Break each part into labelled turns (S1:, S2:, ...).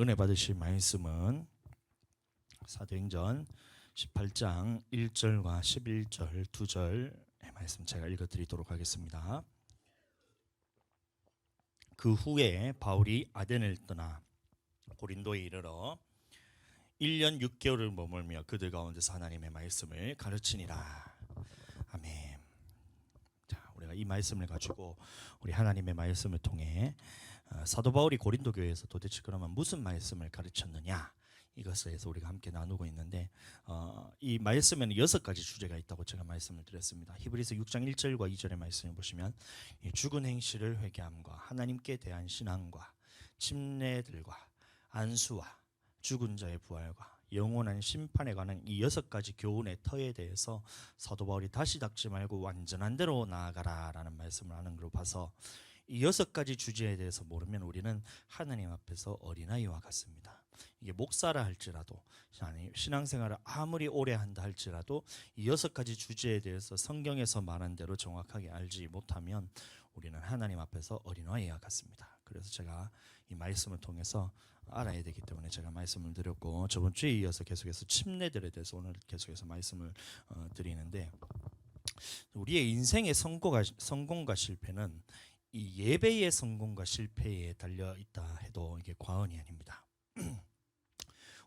S1: 은혜 받으실 말씀은 사도행전 18장 1절과 11절 2절의 말씀 제가 읽어드리도록 하겠습니다. 그 후에 바울이 아덴을 떠나 고린도에 이르러 1년 6개월을 머물며 그들 가운데서 하나님의 말씀을 가르치니라. 아멘. 자, 우리가 이 말씀을 가지고 우리 하나님의 말씀을 통해 사도 바울이 고린도 교회에서 도대체 그러면 무슨 말씀을 가르쳤느냐, 이것에 대해서 우리가 함께 나누고 있는데 이 말씀에는 6가지 주제가 있다고 제가 말씀을 드렸습니다. 히브리서 6장 1절과 2절의 말씀을 보시면 죽은 행실을 회개함과 하나님께 대한 신앙과 침례들과 안수와 죽은 자의 부활과 영원한 심판에 관한 이 6가지 교훈의 터에 대해서 사도 바울이 다시 닦지 말고 완전한 대로 나아가라 라는 말씀을 하는 걸로 봐서 이 6가지 주제에 대해서 모르면 우리는 하나님 앞에서 어린아이와 같습니다. 이게 목사라 할지라도 신앙생활을 아무리 오래 한다 할지라도 이 6가지 주제에 대해서 성경에서 말한 대로 정확하게 알지 못하면 우리는 하나님 앞에서 어린아이와 같습니다. 그래서 제가 이 말씀을 통해서 알아야 되기 때문에 제가 말씀을 드렸고, 저번 주에 이어서 계속해서 침례들에 대해서 오늘 계속해서 말씀을 드리는데, 우리의 인생의 성공과 실패는 이 예배의 성공과 실패에 달려 있다 해도 이게 과언이 아닙니다.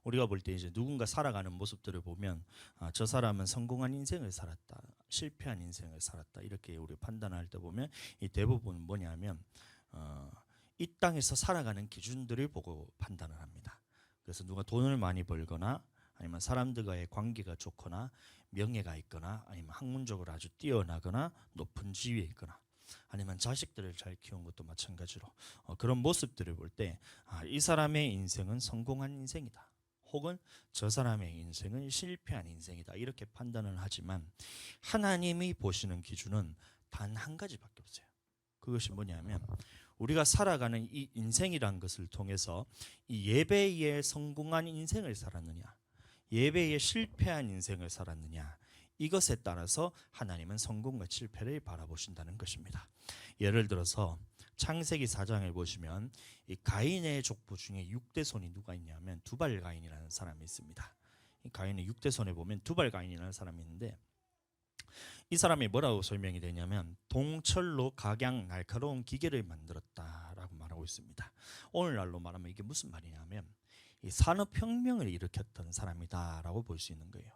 S1: 우리가 볼 때 이제 누군가 살아가는 모습들을 보면 저 사람은 성공한 인생을 살았다, 실패한 인생을 살았다, 이렇게 우리 판단할 때 보면 이 대부분 뭐냐면 이 땅에서 살아가는 기준들을 보고 판단을 합니다. 그래서 누가 돈을 많이 벌거나 아니면 사람들과의 관계가 좋거나 명예가 있거나 아니면 학문적으로 아주 뛰어나거나 높은 지위에 있거나 아니면 자식들을 잘 키운 것도 마찬가지로 그런 모습들을 볼 때 이 사람의 인생은 성공한 인생이다, 혹은 저 사람의 인생은 실패한 인생이다, 이렇게 판단을 하지만 하나님이 보시는 기준은 단 한 가지밖에 없어요. 그것이 뭐냐면 우리가 살아가는 이 인생이란 것을 통해서 이 예배에 성공한 인생을 살았느냐, 예배에 실패한 인생을 살았느냐, 이것에 따라서 하나님은 성공과 실패를 바라보신다는 것입니다. 예를 들어서 창세기 4장을 보시면 이 가인의 족보 중에 6대손이 누가 있냐면 두발가인이라는 사람이 있습니다. 이 가인의 6대손에 보면 두발가인이라는 사람이 있는데, 이 사람이 뭐라고 설명이 되냐면 동철로 각양 날카로운 기계를 만들었다라고 말하고 있습니다. 오늘날로 말하면 이게 무슨 말이냐면 이 산업혁명을 일으켰던 사람이다라고 볼 수 있는 거예요.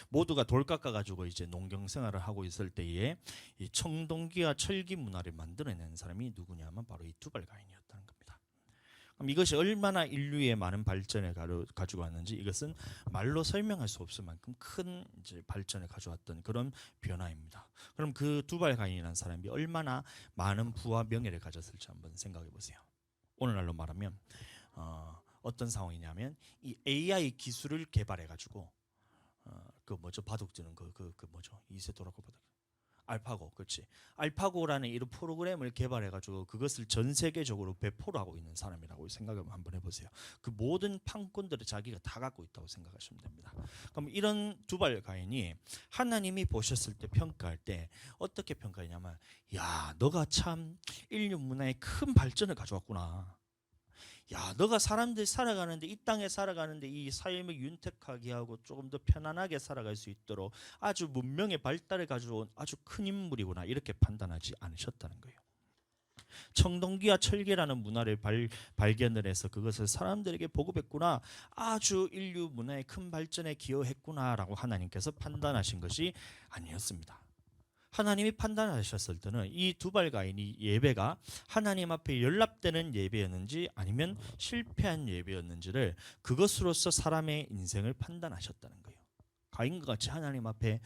S1: 모두가 돌 깎아가지고 이제 농경생활을 하고 있을 때에 이 청동기와 철기 문화를 만들어낸 사람이 누구냐면 바로 이 두발가인이었다는 겁니다. 그럼 이것이 얼마나 인류의 많은 발전을 가지고 왔는지 이것은 말로 설명할 수 없을 만큼 큰 이제 발전을 가져왔던 그런 변화입니다. 그럼 그 두발가인이라는 사람이 얼마나 많은 부와 명예를 가졌을지 한번 생각해 보세요. 오늘날로 말하면 어떤 상황이냐면 이 AI 기술을 개발해 가지고 그 뭐죠, 바둑두는 그 뭐죠, 이세돌아고 바둑, 알파고, 그렇지, 알파고라는 이런 프로그램을 개발해 가지고 그것을 전 세계적으로 배포를 하고 있는 사람이라고 생각을 한번 해보세요. 그 모든 판권들을 자기가 다 갖고 있다고 생각하시면 됩니다. 그럼 이런 두발가인이 하나님이 보셨을 때 평가할 때 어떻게 평가하냐면, 야, 너가 참 인류 문화에 큰 발전을 가져왔구나. 야, 너가 사람들이 살아가는데, 이 땅에 살아가는데 이 삶을 윤택하게 하고 조금 더 편안하게 살아갈 수 있도록 아주 문명의 발달을 가져온 아주 큰 인물이구나, 이렇게 판단하지 않으셨다는 거예요. 청동기와 철기라는 문화를 발견을 해서 그것을 사람들에게 보급했구나, 아주 인류 문화의 큰 발전에 기여했구나라고 하나님께서 판단하신 것이 아니었습니다. 하나님이 판단하셨을 때는 이 두발가인이 예배가 하나님 앞에 연락되는 예배였는지 아니면 실패한 예배였는지를 그것으로서 사람의 인생을 판단하셨다는 거예요. 가인과 같이 하나님 앞에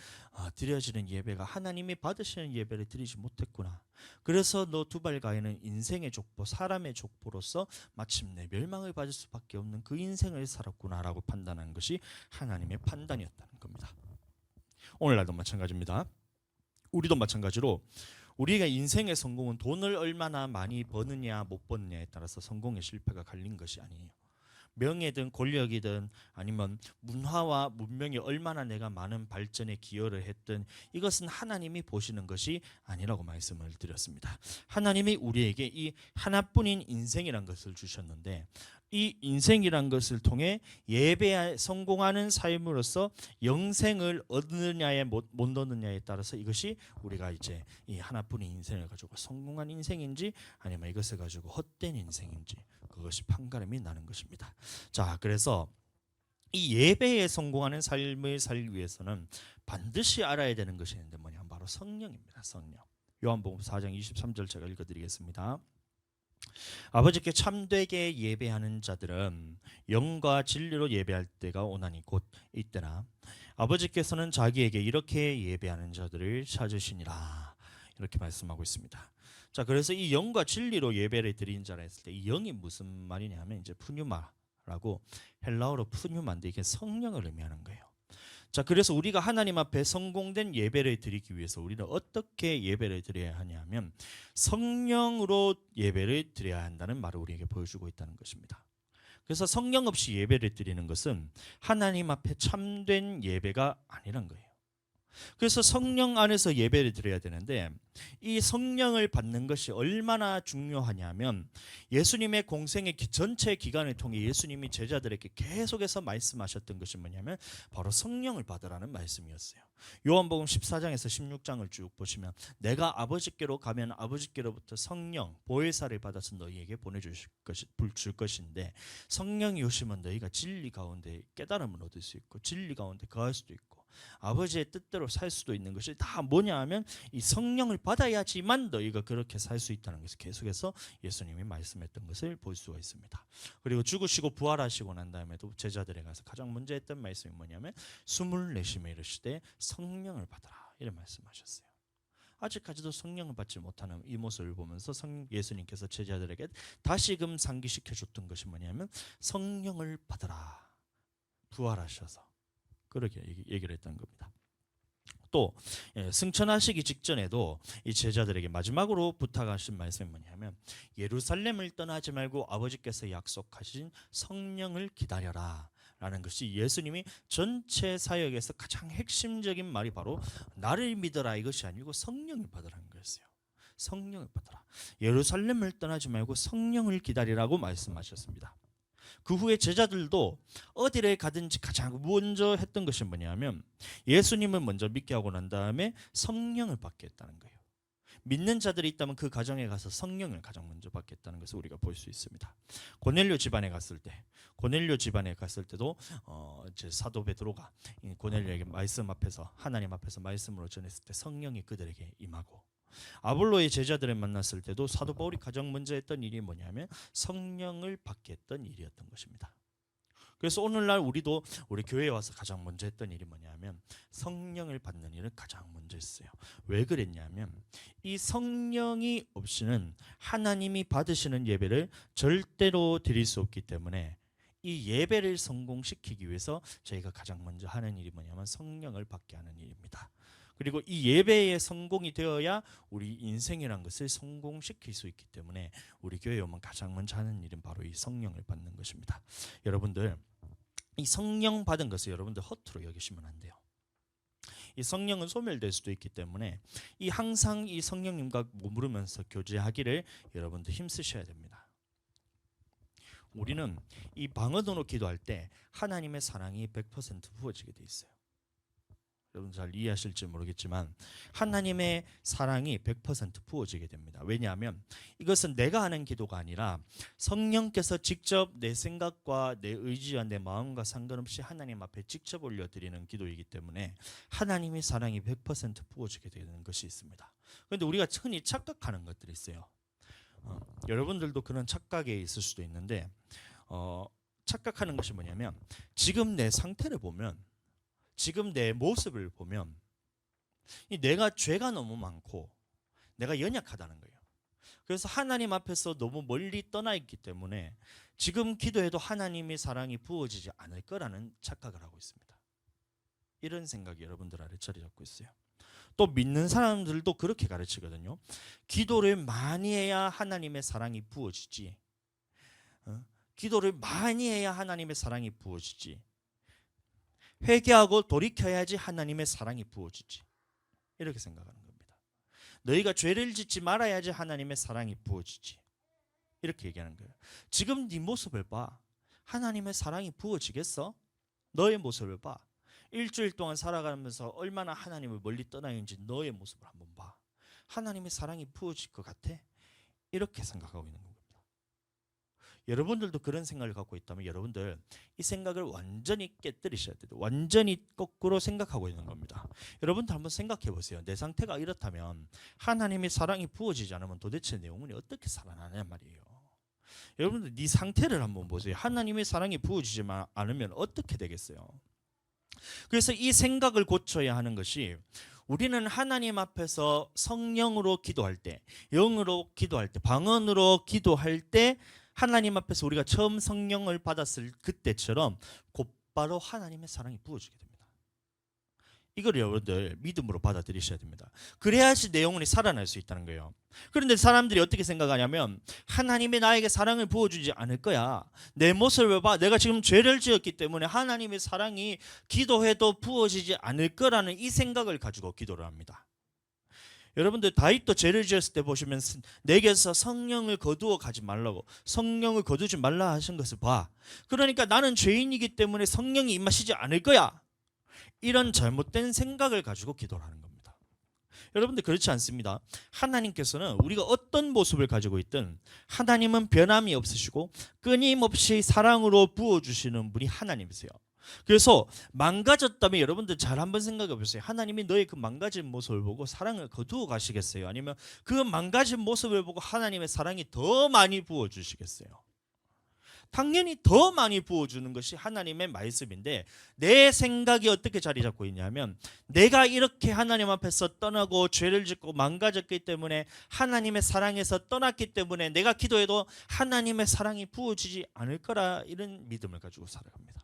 S1: 드려지는 예배가 하나님이 받으시는 예배를 드리지 못했구나, 그래서 너 두발가인은 인생의 족보, 사람의 족보로서 마침내 멸망을 받을 수밖에 없는 그 인생을 살았구나라고 판단하는 것이 하나님의 판단이었다는 겁니다. 오늘날도 마찬가지입니다. 우리도 마찬가지로 우리가 인생의 성공은 돈을 얼마나 많이 버느냐 못 버느냐에 따라서 성공의 실패가 갈린 것이 아니에요. 명예든 권력이든 아니면 문화와 문명이 얼마나 내가 많은 발전에 기여를 했든 이것은 하나님이 보시는 것이 아니라고 말씀을 드렸습니다. 하나님이 우리에게 이 하나뿐인 인생이란 것을 주셨는데 이 인생이란 것을 통해 예배에 성공하는 삶으로서 영생을 얻느냐에 못 얻느냐에 따라서 이것이 우리가 이제 이 하나뿐인 인생을 가지고 성공한 인생인지 아니면 이것을 가지고 헛된 인생인지 그것이 판가름이 나는 것입니다. 자, 그래서 이 예배에 성공하는 삶을 살기 위해서는 반드시 알아야 되는 것이 있는데 뭐냐, 바로 성령입니다. 성령. 요한복음 4장 23절 제가 읽어드리겠습니다. 아버지께 참되게 예배하는 자들은 영과 진리로 예배할 때가 오나니 곧 이때나 아버지께서는 자기에게 이렇게 예배하는 자들을 찾으시니라, 이렇게 말씀하고 있습니다. 자, 그래서 이 영과 진리로 예배를 드린 자라 했을 때 이 영이 무슨 말이냐면 이제 푸뉴마라고, 헬라어로 푸뉴마인데 이게 성령을 의미하는 거예요. 자, 그래서 우리가 하나님 앞에 성공된 예배를 드리기 위해서 우리는 어떻게 예배를 드려야 하냐면 성령으로 예배를 드려야 한다는 말을 우리에게 보여주고 있다는 것입니다. 그래서 성령 없이 예배를 드리는 것은 하나님 앞에 참된 예배가 아니란 거예요. 그래서 성령 안에서 예배를 드려야 되는데 이 성령을 받는 것이 얼마나 중요하냐면 예수님의 공생의 전체 기간을 통해 예수님이 제자들에게 계속해서 말씀하셨던 것이 뭐냐면 바로 성령을 받으라는 말씀이었어요. 요한복음 14장에서 16장을 쭉 보시면 내가 아버지께로 가면 아버지께로부터 성령 보혜사를 받아서 너희에게 보내줄 것인데 성령이 오시면 너희가 진리 가운데 깨달음을 얻을 수 있고 진리 가운데 거할 수도 있고 아버지의 뜻대로 살 수도 있는 것이 다 뭐냐 하면 이 성령을 받아야지만 너희가 그렇게 살 수 있다는 것을 계속해서 예수님이 말씀했던 것을 볼 수가 있습니다. 그리고 죽으시고 부활하시고 난 다음에도 제자들에 가서 가장 먼저 했던 말씀이 뭐냐면 숨을 내쉬며 이르시되 성령을 받아라, 이런 말씀하셨어요. 아직까지도 성령을 받지 못하는 이 모습을 보면서 예수님께서 제자들에게 다시금 상기시켜 줬던 것이 뭐냐면 성령을 받아라, 부활하셔서 그렇게 얘기를 했던 겁니다. 또 승천하시기 직전에도 이 제자들에게 마지막으로 부탁하신 말씀이 뭐냐면 예루살렘을 떠나지 말고 아버지께서 약속하신 성령을 기다려라 라는 것이 예수님이 전체 사역에서 가장 핵심적인 말이 바로 나를 믿어라 이것이 아니고 성령을 받으라는 거였어요. 성령을 받아라. 예루살렘을 떠나지 말고 성령을 기다리라고 말씀하셨습니다. 그 후에 제자들도 어디를 가든지 가장 먼저 했던 것이 뭐냐면 예수님을 먼저 믿게 하고 난 다음에 성령을 받게 했다는 거예요. 믿는 자들이 있다면 그 가정에 가서 성령을 가장 먼저 받겠다는 것을 우리가 볼 수 있습니다. 고넬료 집안에 갔을 때도 이제 사도 베드로가 고넬료에게 말씀 앞에서 하나님 앞에서 말씀으로 전했을 때 성령이 그들에게 임하고 아볼로의 제자들을 만났을 때도 사도 바울이 가장 먼저 했던 일이 뭐냐면 성령을 받게 했던 일이었던 것입니다. 그래서 오늘날 우리도 우리 교회에 와서 가장 먼저 했던 일이 뭐냐면 성령을 받는 일을 가장 먼저 했어요. 왜 그랬냐면 이 성령이 없이는 하나님이 받으시는 예배를 절대로 드릴 수 없기 때문에 이 예배를 성공시키기 위해서 저희가 가장 먼저 하는 일이 뭐냐면 성령을 받게 하는 일입니다. 그리고 이 예배의 성공이 되어야 우리 인생이란 것을 성공시킬 수 있기 때문에 우리 교회에 오면 가장 먼저 하는 일은 바로 이 성령을 받는 것입니다. 여러분들 이 성령 받은 것을 여러분들 허투루 여기시면 안 돼요. 이 성령은 소멸될 수도 있기 때문에 항상 이 성령님과 머무르면서 교제하기를 여러분들 힘쓰셔야 됩니다. 우리는 이 방언으로 기도할 때 하나님의 사랑이 100% 부어지게 돼 있어요. 여러분 잘 이해하실지 모르겠지만 하나님의 사랑이 100% 부어지게 됩니다. 왜냐하면 이것은 내가 하는 기도가 아니라 성령께서 직접 내 생각과 내 의지와 내 마음과 상관없이 하나님 앞에 직접 올려드리는 기도이기 때문에 하나님의 사랑이 100% 부어지게 되는 것이 있습니다. 그런데 우리가 흔히 착각하는 것들이 있어요. 여러분들도 그런 착각에 있을 수도 있는데 착각하는 것이 뭐냐면 지금 내 상태를 보면 지금 내 모습을 보면 내가 죄가 너무 많고 내가 연약하다는 거예요. 그래서 하나님 앞에서 너무 멀리 떠나 있기 때문에 지금 기도해도 하나님의 사랑이 부어지지 않을 거라는 착각을 하고 있습니다. 이런 생각이 여러분들 안에 자리 잡고 있어요. 또 믿는 사람들도 그렇게 가르치거든요. 기도를 많이 해야 하나님의 사랑이 부어지지 기도를 많이 해야 하나님의 사랑이 부어지지. 회개하고 돌이켜야지 하나님의 사랑이 부어지지. 이렇게 생각하는 겁니다. 너희가 죄를 짓지 말아야지 하나님의 사랑이 부어지지. 이렇게 얘기하는 거예요. 지금 네 모습을 봐. 하나님의 사랑이 부어지겠어? 너의 모습을 봐. 일주일 동안 살아가면서 얼마나 하나님을 멀리 떠나 있는지 너의 모습을 한번 봐. 하나님의 사랑이 부어질 것 같아? 이렇게 생각하고 있는 겁니다. 여러분들도 그런 생각을 갖고 있다면 여러분들 이 생각을 완전히 깨뜨리셔야 돼요. 완전히 거꾸로 생각하고 있는 겁니다. 여러분들 한번 생각해 보세요. 내 상태가 이렇다면 하나님의 사랑이 부어지지 않으면 도대체 내 영혼이 어떻게 살아나냐 말이에요. 여러분들 네 상태를 한번 보세요. 하나님의 사랑이 부어지지 않으면 어떻게 되겠어요? 그래서 이 생각을 고쳐야 하는 것이, 우리는 하나님 앞에서 성령으로 기도할 때, 영으로 기도할 때, 방언으로 기도할 때 하나님 앞에서 우리가 처음 성령을 받았을 그때처럼 곧바로 하나님의 사랑이 부어지게 됩니다. 이걸 여러분들 믿음으로 받아들이셔야 됩니다. 그래야지 내 영혼이 살아날 수 있다는 거예요. 그런데 사람들이 어떻게 생각하냐면, 하나님이 나에게 사랑을 부어주지 않을 거야. 내 모습을 봐. 내가 지금 죄를 지었기 때문에 하나님의 사랑이 기도해도 부어지지 않을 거라는 이 생각을 가지고 기도를 합니다. 여러분들 다윗도 죄를 지었을 때 보시면 내게서 성령을 거두어 가지 말라고, 성령을 거두지 말라 하신 것을 봐. 그러니까 나는 죄인이기 때문에 성령이 임하시지 않을 거야. 이런 잘못된 생각을 가지고 기도를 하는 겁니다. 여러분들 그렇지 않습니다. 하나님께서는 우리가 어떤 모습을 가지고 있든 하나님은 변함이 없으시고 끊임없이 사랑으로 부어주시는 분이 하나님이세요. 그래서 망가졌다면 여러분들 잘 한번 생각해 보세요. 하나님이 너의 그 망가진 모습을 보고 사랑을 거두어 가시겠어요? 아니면 그 망가진 모습을 보고 하나님의 사랑이 더 많이 부어주시겠어요? 당연히 더 많이 부어주는 것이 하나님의 말씀인데, 내 생각이 어떻게 자리 잡고 있냐면, 내가 이렇게 하나님 앞에서 떠나고 죄를 짓고 망가졌기 때문에, 하나님의 사랑에서 떠났기 때문에 내가 기도해도 하나님의 사랑이 부어지지 않을 거라, 이런 믿음을 가지고 살아갑니다.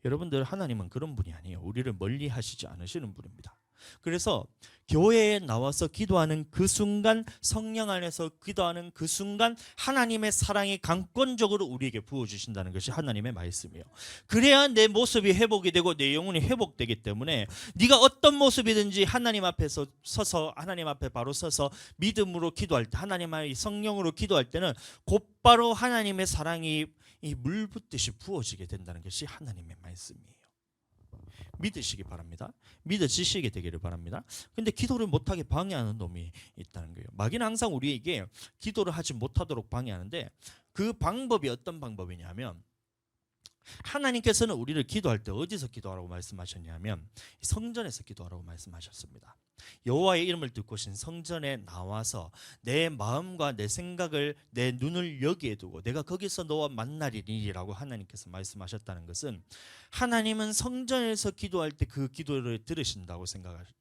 S1: 여러분들, 하나님은 그런 분이 아니에요. 우리를 멀리 하시지 않으시는 분입니다. 그래서 교회에 나와서 기도하는 그 순간, 성령 안에서 기도하는 그 순간 하나님의 사랑이 강권적으로 우리에게 부어주신다는 것이 하나님의 말씀이에요. 그래야 내 모습이 회복이 되고 내 영혼이 회복되기 때문에, 네가 어떤 모습이든지 하나님 앞에서 서서, 하나님 앞에 바로 서서 믿음으로 기도할 때, 하나님의 성령으로 기도할 때는 곧바로 하나님의 사랑이 이 물 붓듯이 부어지게 된다는 것이 하나님의 말씀이에요. 믿으시기 바랍니다. 믿어지시게 되기를 바랍니다. 근데 기도를 못하게 방해하는 놈이 있다는 거예요. 마귀는 항상 우리에게 기도를 하지 못하도록 방해하는데, 그 방법이 어떤 방법이냐면, 하나님께서는 우리를 기도할 때 어디서 기도하라고 말씀하셨냐면 성전에서 기도하라고 말씀하셨습니다. 여호와의 이름을 듣고 신 성전에 나와서 내 마음과 내 생각을, 내 눈을 여기에 두고 내가 거기서 너와 만나리니라고 하나님께서 말씀하셨다는 것은, 하나님은 성전에서 기도할 때 그 기도를 들으신다고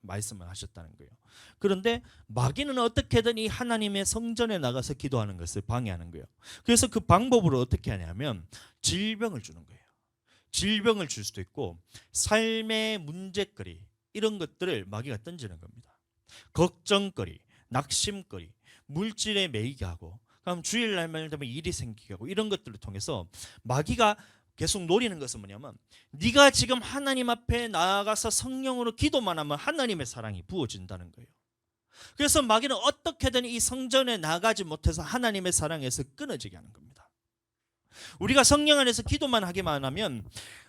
S1: 말씀을 하셨다는 거예요. 그런데 마귀는 어떻게든 이 하나님의 성전에 나가서 기도하는 것을 방해하는 거예요. 그래서 그 방법으로 어떻게 하냐면 질병을 주는 거예요. 질병을 줄 수도 있고, 삶의 문제거리, 이런 것들을 마귀가 던지는 겁니다. 걱정거리, 낙심거리, 물질에 매이게 하고, 그럼 주일날만 되면 일이 생기게 하고, 이런 것들을 통해서 마귀가 계속 노리는 것은 뭐냐면, 네가 지금 하나님 앞에 나아가서 성령으로 기도만 하면 하나님의 사랑이 부어진다는 거예요. 그래서 마귀는 어떻게든 이 성전에 나가지 못해서 하나님의 사랑에서 끊어지게 하는 겁니다. 우리가 성령 안에서 기도만 하기만 하면,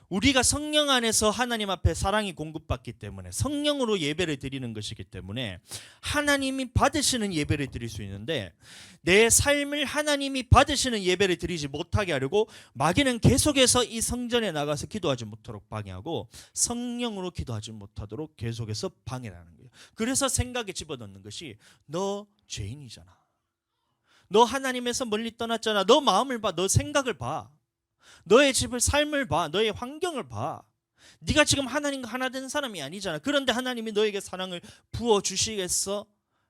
S1: 우리가 성령 안에서 하나님 앞에 사랑이 공급받기 때문에, 성령으로 예배를 드리는 것이기 때문에 하나님이 받으시는 예배를 드릴 수 있는데, 내 삶을 하나님이 받으시는 예배를 드리지 못하게 하려고 마귀는 계속해서 이 성전에 나가서 기도하지 못하도록 방해하고, 성령으로 기도하지 못하도록 계속해서 방해를 하는 거예요. 그래서 생각에 집어넣는 것이, 너 죄인이잖아, 너 하나님에서 멀리 떠났잖아, 너 마음을 봐, 너 생각을 봐, 너의 집을, 삶을 봐, 너의 환경을 봐. 네가 지금 하나님과 하나 된 사람이 아니잖아. 그런데 하나님이 너에게 사랑을 부어주시겠어?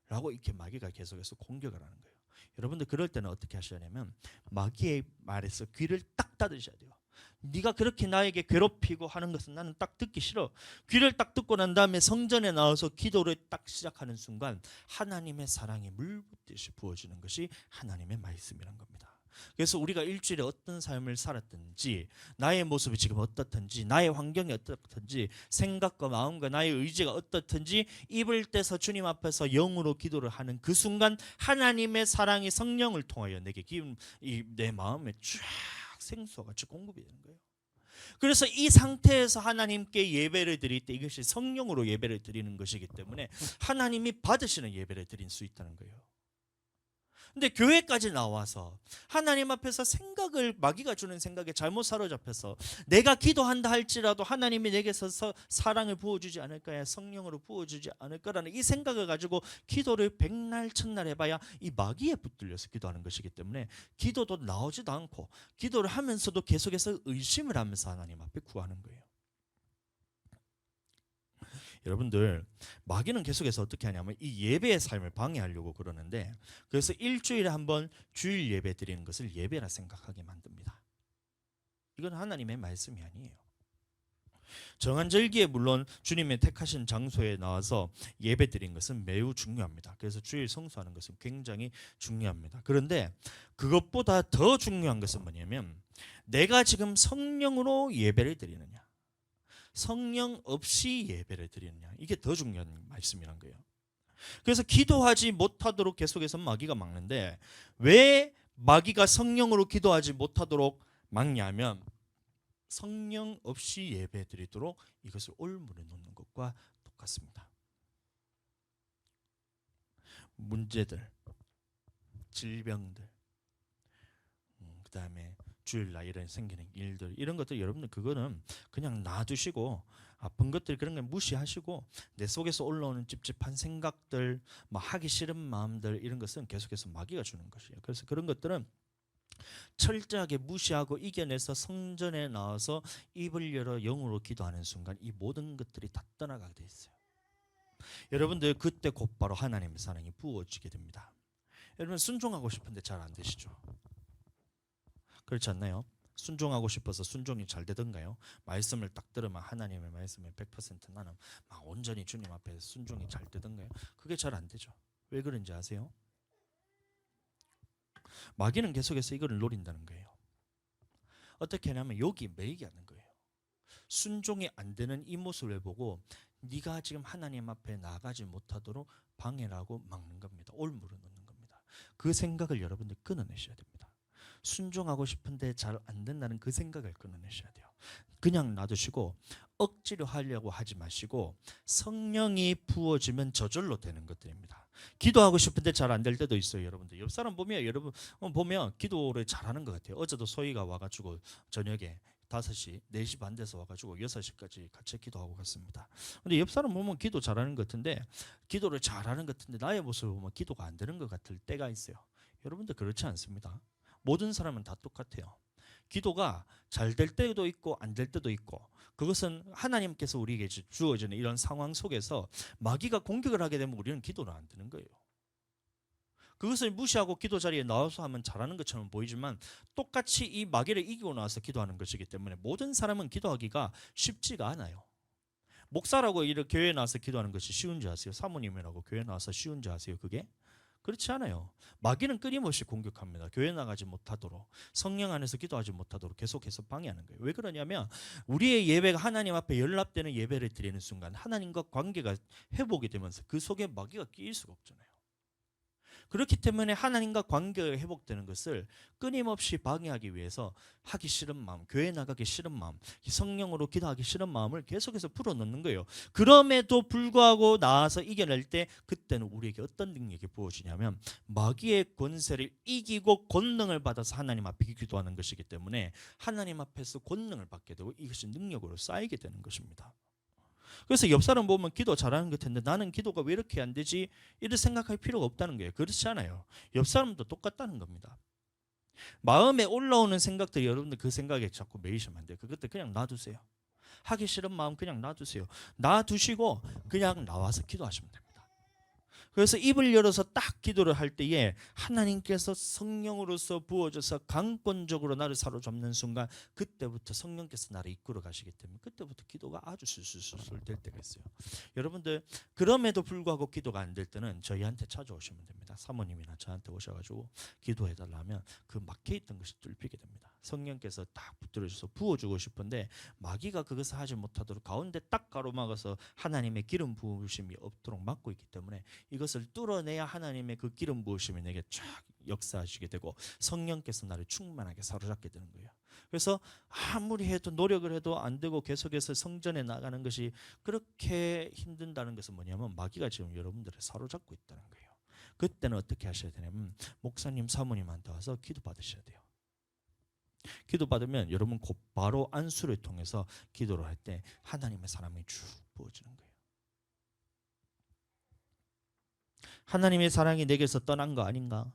S1: 라고 이렇게 마귀가 계속해서 공격을 하는 거예요. 여러분들 그럴 때는 어떻게 하셔야 하냐면, 마귀의 말에서 귀를 딱 닫으셔야 돼요. 네가 그렇게 나에게 괴롭히고 하는 것은 나는 딱 듣기 싫어. 귀를 딱 듣고 난 다음에 성전에 나와서 기도를 딱 시작하는 순간 하나님의 사랑이 물 붓듯이 부어지는 것이 하나님의 말씀이란 겁니다. 그래서 우리가 일주일에 어떤 삶을 살았든지, 나의 모습이 지금 어떻든지, 나의 환경이 어떻든지, 생각과 마음과 나의 의지가 어떻든지 입을 떼서 주님 앞에서 영으로 기도를 하는 그 순간 하나님의 사랑이 성령을 통하여 내게 내 마음에 쫙 생수같이 공급이 되는 거예요. 그래서 이 상태에서 하나님께 예배를 드릴 때 이것이 성령으로 예배를 드리는 것이기 때문에 하나님이 받으시는 예배를 드릴 수 있다는 거예요. 근데 교회까지 나와서 하나님 앞에서 생각을, 마귀가 주는 생각에 잘못 사로잡혀서 내가 기도한다 할지라도 하나님이 내게서 사랑을 부어주지 않을까, 성령으로 부어주지 않을까라는 이 생각을 가지고 기도를 백날 천날 해봐야 이 마귀에 붙들려서 기도하는 것이기 때문에 기도도 나오지도 않고, 기도를 하면서도 계속해서 의심을 하면서 하나님 앞에 구하는 거예요. 여러분들, 마귀는 계속해서 어떻게 하냐면 이 예배의 삶을 방해하려고 그러는데, 그래서 일주일에 한 번 주일 예배 드리는 것을 예배라 생각하게 만듭니다. 이건 하나님의 말씀이 아니에요. 정한 절기에 물론 주님의 택하신 장소에 나와서 예배 드리는 것은 매우 중요합니다. 그래서 주일 성수하는 것은 굉장히 중요합니다. 그런데 그것보다 더 중요한 것은 뭐냐면 내가 지금 성령으로 예배를 드리느냐, 성령 없이 예배를 드리느냐, 이게 더 중요한 말씀이란 거예요. 그래서 기도하지 못하도록 계속해서 마귀가 막는데, 왜 마귀가 성령으로 기도하지 못하도록 막냐면 성령 없이 예배 드리도록 이것을 올무려 놓는 것과 똑같습니다. 문제들, 질병들, 그 다음에 주일날 이런 생기는 일들, 이런 것들 여러분들 그거는 그냥 놔두시고, 아픈 것들 그런 걸 무시하시고 내 속에서 올라오는 찝찝한 생각들, 하기 싫은 마음들, 이런 것은 계속해서 마귀가 주는 것이에요. 그래서 그런 것들은 철저하게 무시하고 이겨내서 성전에 나와서 입을 열어 영으로 기도하는 순간 이 모든 것들이 다 떠나가게 돼 있어요. 여러분들 그때 곧바로 하나님의 사랑이 부어지게 됩니다. 여러분 순종하고 싶은데 잘 안 되시죠? 그렇지 않나요? 순종하고 싶어서 순종이 잘 되던가요? 말씀을 딱 들으면 하나님의 말씀에 100% 나는 막 온전히 주님 앞에 순종이 잘 되던가요? 그게 잘 안 되죠. 왜 그런지 아세요? 마귀는 계속해서 이걸 노린다는 거예요. 어떻게 하냐면 여기 매이게 하는 거예요. 순종이 안 되는 이 모습을 보고 네가 지금 하나님 앞에 나가지 못하도록 방해를 하고 막는 겁니다. 올무려 놓는 겁니다. 그 생각을 여러분들 끊어내셔야 됩니다. 순종하고 싶은데 잘 안 된다는 그 생각을 끊어내셔야 돼요. 그냥 놔두시고 억지로 하려고 하지 마시고, 성령이 부어지면 저절로 되는 것들입니다. 기도하고 싶은데 잘 안 될 때도 있어요. 여러분들 옆 사람 보면, 여러분 보면 기도를 잘하는 것 같아요. 어제도 소희가 와가지고 저녁에 5시, 4시 반 돼서 와가지고 6시까지 같이 기도하고 갔습니다. 근데 옆 사람 보면 기도 잘하는 것 같은데, 기도를 잘하는 것 같은데 나의 모습을 보면 기도가 안 되는 것 같을 때가 있어요. 여러분들 그렇지 않습니다. 모든 사람은 다 똑같아요. 기도가 잘 될 때도 있고 안 될 때도 있고, 그것은 하나님께서 우리에게 주어지는 이런 상황 속에서 마귀가 공격을 하게 되면 우리는 기도를 안 드는 거예요. 그것을 무시하고 기도 자리에 나와서 하면 잘하는 것처럼 보이지만 똑같이 이 마귀를 이기고 나와서 기도하는 것이기 때문에 모든 사람은 기도하기가 쉽지가 않아요. 목사라고 이렇게 교회에 나와서 기도하는 것이 쉬운지 아세요? 사모님이라고 교회에 나와서 쉬운지 아세요? 그게? 그렇지 않아요. 마귀는 끊임없이 공격합니다. 교회 나가지 못하도록, 성령 안에서 기도하지 못하도록 계속해서 방해하는 거예요. 왜 그러냐면 우리의 예배가 하나님 앞에 연락되는 예배를 드리는 순간 하나님과 관계가 회복이 되면서 그 속에 마귀가 끼일 수가 없잖아요. 그렇기 때문에 하나님과 관계가 회복되는 것을 끊임없이 방해하기 위해서 하기 싫은 마음, 교회 나가기 싫은 마음, 성령으로 기도하기 싫은 마음을 계속해서 풀어놓는 거예요. 그럼에도 불구하고 나와서 이겨낼 때 그때는 우리에게 어떤 능력이 부어지냐면 마귀의 권세를 이기고 권능을 받아서 하나님 앞에 기도하는 것이기 때문에 하나님 앞에서 권능을 받게 되고 이것이 능력으로 쌓이게 되는 것입니다. 그래서 옆 사람 보면 기도 잘하는 것 같은데 나는 기도가 왜 이렇게 안 되지? 이렇게 생각할 필요가 없다는 거예요. 그렇지 않아요. 옆 사람도 똑같다는 겁니다. 마음에 올라오는 생각들이 여러분들 그 생각에 자꾸 매이시면 안 돼요. 그것들 그냥 놔두세요. 하기 싫은 마음 그냥 놔두세요. 놔두시고 그냥 나와서 기도하시면 됩니다. 그래서 입을 열어서 딱 기도를 할 때에 하나님께서 성령으로서 부어져서 강권적으로 나를 사로잡는 순간, 그때부터 성령께서 나를 이끌어 가시기 때문에 그때부터 기도가 아주 술술술 될 때가 있어요. 여러분들, 그럼에도 불구하고 기도가 안 될 때는 저희한테 찾아오시면 됩니다. 사모님이나 저한테 오셔가지고 기도해달라면 그 막혀있던 것이 뚫히게 됩니다. 성령께서 딱 붙들어줘서 부어주고 싶은데 마귀가 그것을 하지 못하도록 가운데 딱 가로막아서 하나님의 기름 부으심이 없도록 막고 있기 때문에 이것을 뚫어내야 하나님의 그 기름 부으심이 내게 쫙 역사하시게 되고 성령께서 나를 충만하게 사로잡게 되는 거예요. 그래서 아무리 해도 노력을 해도 안 되고 계속해서 성전에 나가는 것이 그렇게 힘든다는 것은 뭐냐면 마귀가 지금 여러분들을 사로잡고 있다는 거예요. 그때는 어떻게 하셔야 되냐면 목사님 사모님한테 와서 기도 받으셔야 돼요. 기도 받으면 여러분 곧바로 안수를 통해서 기도를 할 때 하나님의 사랑이 쭉 부어지는 거예요. 하나님의 사랑이 내게서 떠난 거 아닌가?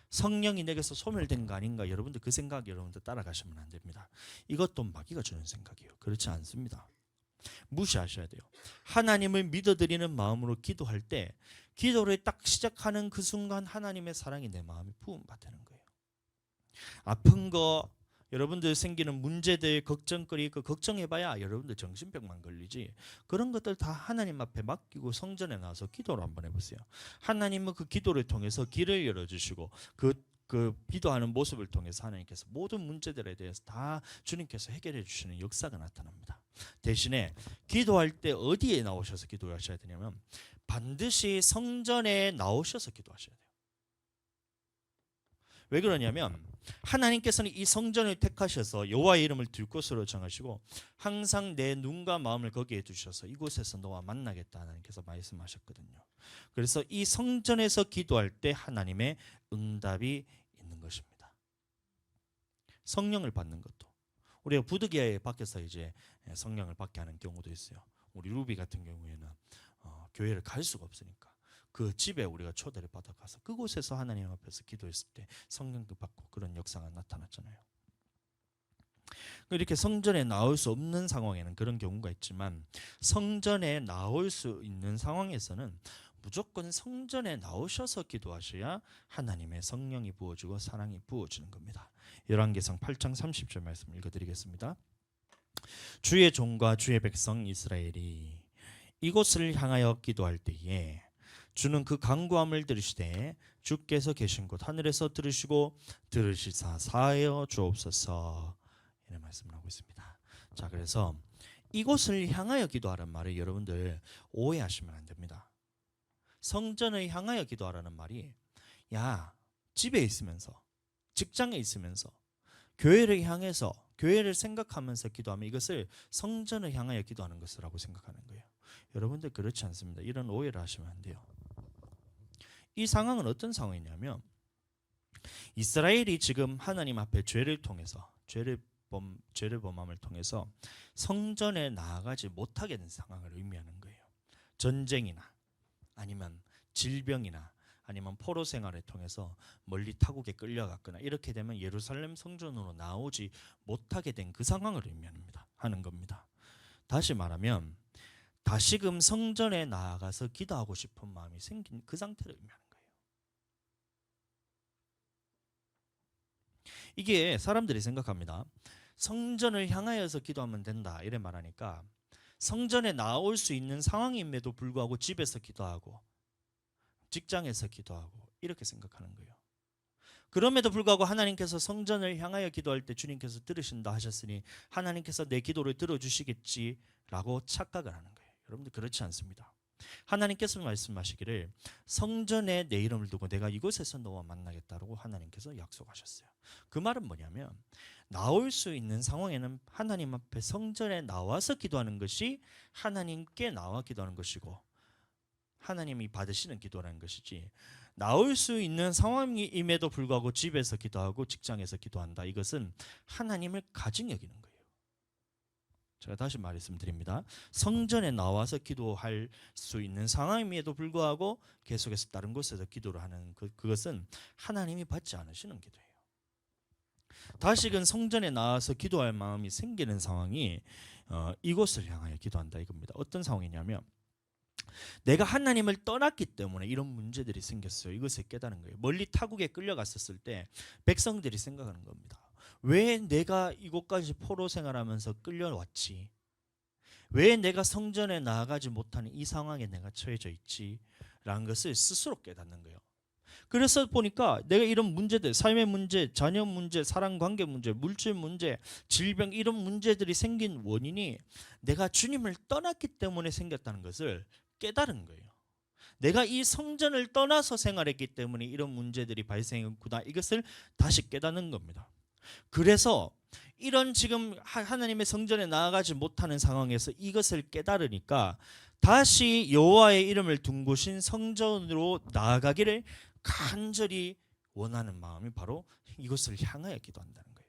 S1: 성령이 내게서 소멸된 거 아닌가? 여러분들 그 생각 여러분들 따라가시면 안 됩니다. 이것도 마귀가 주는 생각이에요. 그렇지 않습니다. 무시하셔야 돼요. 하나님을 믿어드리는 마음으로 기도할 때 기도를 딱 시작하는 그 순간 하나님의 사랑이 내 마음에 부음받는 거예요. 아픈 거, 여러분들 생기는 문제들, 걱정거리, 그 걱정해봐야 여러분들 정신병만 걸리지. 그런 것들 다 하나님 앞에 맡기고 성전에 나와서 기도를 한번 해보세요. 하나님은 그 기도를 통해서 길을 열어주시고 그 기도하는 모습을 통해서 하나님께서 모든 문제들에 대해서 다 주님께서 해결해 주시는 역사가 나타납니다. 대신에 기도할 때 어디에 나오셔서 기도하셔야 되냐면 반드시 성전에 나오셔서 기도하셔야 돼요. 왜 그러냐면 하나님께서는 이 성전을 택하셔서 여호와의 이름을 둘 곳으로 정하시고 항상 내 눈과 마음을 거기에 두셔서 이곳에서 너와 만나겠다 하나님께서 말씀하셨거든요. 그래서 이 성전에서 기도할 때 하나님의 응답이 있는 것입니다. 성령을 받는 것도 우리가 부득이하게 밖에서 이제 성령을 받게 하는 경우도 있어요. 우리 루비 같은 경우에는 교회를 갈 수가 없으니까 그 집에 우리가 초대를 받아가서 그곳에서 하나님 앞에서 기도했을 때 성령도 받고 그런 역사가 나타났잖아요. 이렇게 성전에 나올 수 없는 상황에는 그런 경우가 있지만 성전에 나올 수 있는 상황에서는 무조건 성전에 나오셔서 기도하셔야 하나님의 성령이 부어지고 사랑이 부어지는 겁니다. 열왕기상 8장 30절 말씀 읽어드리겠습니다. 주의 종과 주의 백성 이스라엘이 이곳을 향하여 기도할 때에 주는 그 간구함을 들으시되 주께서 계신 곳 하늘에서 들으시고 들으시사 사하여 주옵소서, 이런 말씀을 하고 있습니다. 자, 그래서 이곳을 향하여 기도하라는 말을 여러분들 오해하시면 안 됩니다. 성전을 향하여 기도하라는 말이 야, 집에 있으면서 직장에 있으면서 교회를 향해서 교회를 생각하면서 기도하면 이것을 성전을 향하여 기도하는 것이라고 생각하는 거예요. 여러분들 그렇지 않습니다. 이런 오해를 하시면 안 돼요. 이 상황은 어떤 상황이냐면 이스라엘이 지금 하나님 앞에 죄를 통해서 죄를 범함을 통해서 성전에 나아가지 못하게 된 상황을 의미하는 거예요. 전쟁이나 아니면 질병이나 아니면 포로 생활을 통해서 멀리 타국에 끌려갔거나 이렇게 되면 예루살렘 성전으로 나오지 못하게 된 그 상황을 의미합니다. 하는 겁니다. 다시 말하면 다시금 성전에 나아가서 기도하고 싶은 마음이 생긴 그 상태를 의미하는 거예요. 이게 사람들이 생각합니다. 성전을 향하여서 기도하면 된다 이래 말하니까 성전에 나올 수 있는 상황임에도 불구하고 집에서 기도하고 직장에서 기도하고 이렇게 생각하는 거예요. 그럼에도 불구하고 하나님께서 성전을 향하여 기도할 때 주님께서 들으신다 하셨으니 하나님께서 내 기도를 들어주시겠지라고 착각을 하는 거예요. 여러분들 그렇지 않습니다. 하나님께서 말씀하시기를 성전에 내 이름을 두고 내가 이곳에서 너와 만나겠다라고 하나님께서 약속하셨어요. 그 말은 뭐냐면 나올 수 있는 상황에는 하나님 앞에 성전에 나와서 기도하는 것이 하나님께 나와 기도하는 것이고 하나님이 받으시는 기도라는 것이지, 나올 수 있는 상황임에도 불구하고 집에서 기도하고 직장에서 기도한다, 이것은 하나님을 가증 여기는 거예요. 제가 다시 말씀드립니다. 성전에 나와서 기도할 수 있는 상황임에도 불구하고 계속해서 다른 곳에서 기도를 하는 그것은 하나님이 받지 않으시는 기도예요. 다시금 성전에 나와서 기도할 마음이 생기는 상황이 이곳을 향하여 기도한다 이겁니다. 어떤 상황이냐면 내가 하나님을 떠났기 때문에 이런 문제들이 생겼어요. 이것을 깨달은 거예요. 멀리 타국에 끌려갔었을 때 백성들이 생각하는 겁니다. 왜 내가 이곳까지 포로 생활하면서 끌려왔지? 왜 내가 성전에 나아가지 못하는 이 상황에 내가 처해져 있지? 라는 것을 스스로 깨닫는 거예요. 그래서 보니까 내가 이런 문제들, 삶의 문제, 자녀 문제, 사랑관계 문제, 물질 문제, 질병 이런 문제들이 생긴 원인이 내가 주님을 떠났기 때문에 생겼다는 것을 깨달은 거예요. 내가 이 성전을 떠나서 생활했기 때문에 이런 문제들이 발생했구나, 이것을 다시 깨닫는 겁니다. 그래서 이런 지금 하나님의 성전에 나아가지 못하는 상황에서 이것을 깨달으니까 다시 여호와의 이름을 둔 곳인 성전으로 나아가기를 간절히 원하는 마음이 바로 이것을 향하여 기도한다는 거예요.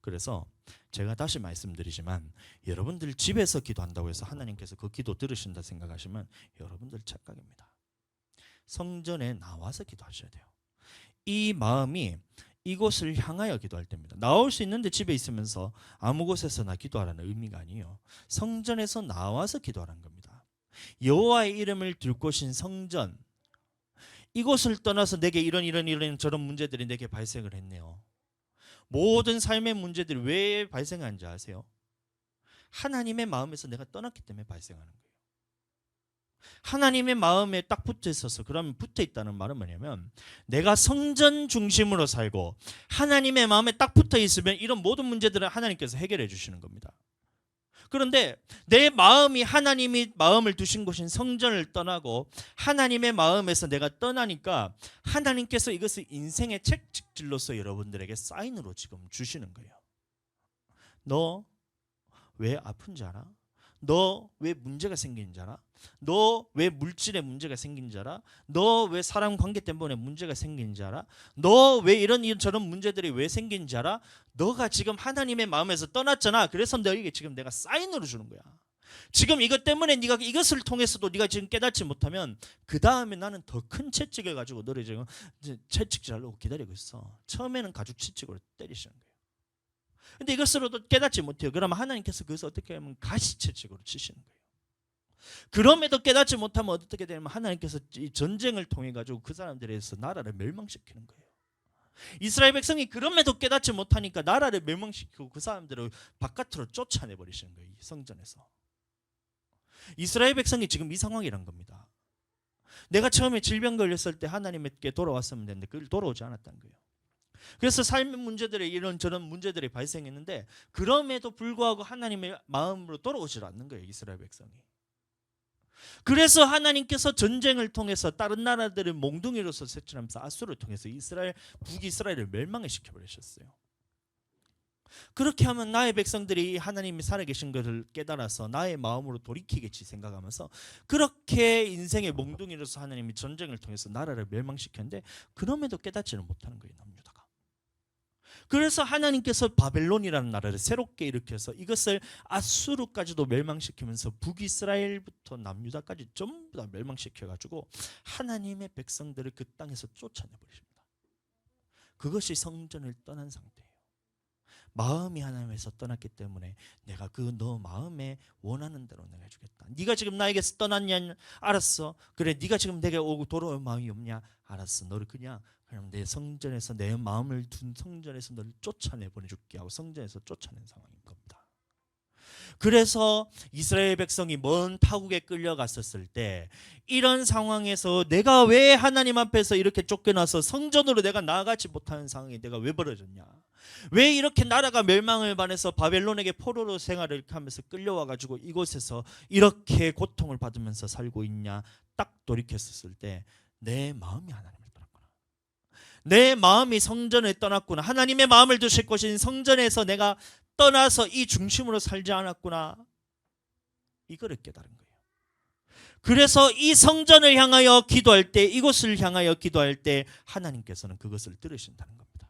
S1: 그래서 제가 다시 말씀드리지만 여러분들 집에서 기도한다고 해서 하나님께서 그 기도 들으신다 생각하시면 여러분들 착각입니다. 성전에 나와서 기도하셔야 돼요. 이 마음이 이곳을 향하여 기도할 때입니다. 나올 수 있는데 집에 있으면서 아무 곳에서나 기도하라는 의미가 아니에요. 성전에서 나와서 기도하라는 겁니다. 여호와의 이름을 둘 곳인 성전, 이곳을 떠나서 내게 이런 저런 문제들이 내게 발생을 했네요. 모든 삶의 문제들이 왜 발생하는지 아세요? 하나님의 마음에서 내가 떠났기 때문에 발생하는 거예요. 하나님의 마음에 딱 붙어 있어서, 그러면 붙어 있다는 말은 뭐냐면 내가 성전 중심으로 살고 하나님의 마음에 딱 붙어 있으면 이런 모든 문제들을 하나님께서 해결해 주시는 겁니다. 그런데 내 마음이 하나님이 마음을 두신 곳인 성전을 떠나고 하나님의 마음에서 내가 떠나니까 하나님께서 이것을 인생의 책찍질로서 여러분들에게 사인으로 지금 주시는 거예요. 너 왜 아픈지 알아? 너 왜 문제가 생기는지 알아? 너 왜 물질에 문제가 생기는지 알아? 너 왜 사람 관계 때문에 문제가 생기는지 알아? 너 왜 이런 저런 문제들이 왜 생기는지 알아? 너가 지금 하나님의 마음에서 떠났잖아. 그래서 너에게 지금 내가 사인으로 주는 거야. 지금 이것 때문에 네가 이것을 통해서도 네가 지금 깨닫지 못하면 그 다음에 나는 더 큰 채찍을 가지고 너를 지금 채찍질하려고 기다리고 있어. 처음에는 가죽 채찍으로 때리시는 거예요. 근데 이것으로도 깨닫지 못해요. 그러면 하나님께서 그것을 어떻게 하면 가시채찍으로 치시는 거예요. 그럼에도 깨닫지 못하면 어떻게 되냐면 하나님께서 이 전쟁을 통해 가지고 그 사람들에서 나라를 멸망시키는 거예요. 이스라엘 백성이 그럼에도 깨닫지 못하니까 나라를 멸망시키고 그 사람들을 바깥으로 쫓아내버리시는 거예요. 성전에서. 이스라엘 백성이 지금 이 상황이란 겁니다. 내가 처음에 질병 걸렸을 때 하나님께 돌아왔으면 되는데 그걸 돌아오지 않았다는 거예요. 그래서 삶의 문제들이 이런저런 문제들이 발생했는데 그럼에도 불구하고 하나님의 마음으로 돌아오질 않는 거예요. 이스라엘 백성이. 그래서 하나님께서 전쟁을 통해서 다른 나라들을 몽둥이로서 색출하면서 아수를 통해서 북이스라엘을 멸망을 시켜버리셨어요. 그렇게 하면 나의 백성들이 하나님이 살아계신 것을 깨달아서 나의 마음으로 돌이키겠지 생각하면서 그렇게 인생의 몽둥이로서 하나님이 전쟁을 통해서 나라를 멸망시켰는데 그럼에도 깨닫지는 못하는 거예요. 남유다가. 그래서 하나님께서 바벨론이라는 나라를 새롭게 일으켜서 이것을 아수르까지도 멸망시키면서 북이스라엘부터 남유다까지 전부 다 멸망시켜가지고 하나님의 백성들을 그 땅에서 쫓아내버리십니다. 그것이 성전을 떠난 상태예요. 마음이 하나님에서 떠났기 때문에 내가 그 너 마음에 원하는 대로 내가 해주겠다. 네가 지금 나에게서 떠났냐? 알았어. 그래, 네가 지금 내게 오고 돌아올 마음이 없냐? 알았어. 너를 그냥 내 성전에서 내 마음을 둔 성전에서 너를 쫓아내 보내줄게 하고 성전에서 쫓아낸 상황인 겁니다. 그래서 이스라엘 백성이 먼 타국에 끌려갔었을 때 이런 상황에서 내가 왜 하나님 앞에서 이렇게 쫓겨나서 성전으로 내가 나아가지 못하는 상황이 내가 왜 벌어졌냐? 왜 이렇게 나라가 멸망을 반해서 바벨론에게 포로로 생활을 하면서 끌려와가지고 이곳에서 이렇게 고통을 받으면서 살고 있냐? 딱 돌이켰었을 때 내 마음이 하나님을 떠났구나. 내 마음이 성전에 떠났구나. 하나님의 마음을 두실 곳인 성전에서 내가 떠나서 이 중심으로 살지 않았구나. 이거를 깨달은 거예요. 그래서 이 성전을 향하여 기도할 때, 이곳을 향하여 기도할 때 하나님께서는 그것을 들으신다는 겁니다.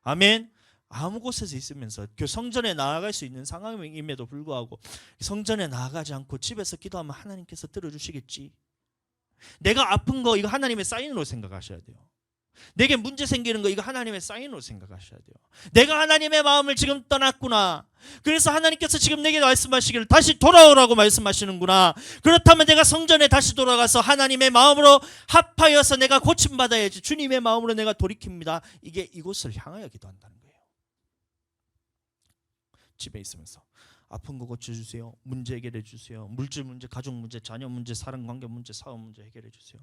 S1: 아멘. 아무 곳에서 있으면서 그 성전에 나아갈 수 있는 상황임에도 불구하고 성전에 나아가지 않고 집에서 기도하면 하나님께서 들어주시겠지. 내가 아픈 거 이거 하나님의 사인으로 생각하셔야 돼요. 내게 문제 생기는 거 이거 하나님의 사인으로 생각하셔야 돼요. 내가 하나님의 마음을 지금 떠났구나. 그래서 하나님께서 지금 내게 말씀하시기를 다시 돌아오라고 말씀하시는구나. 그렇다면 내가 성전에 다시 돌아가서 하나님의 마음으로 합하여서 내가 고침받아야지. 주님의 마음으로 내가 돌이킵니다. 이게 이곳을 향하여 기도한다는 거예요. 집에 있으면서 아픈 거 고쳐주세요. 문제 해결해 주세요. 물질 문제, 가족 문제, 자녀 문제, 사랑관계 문제, 사업 문제 해결해 주세요.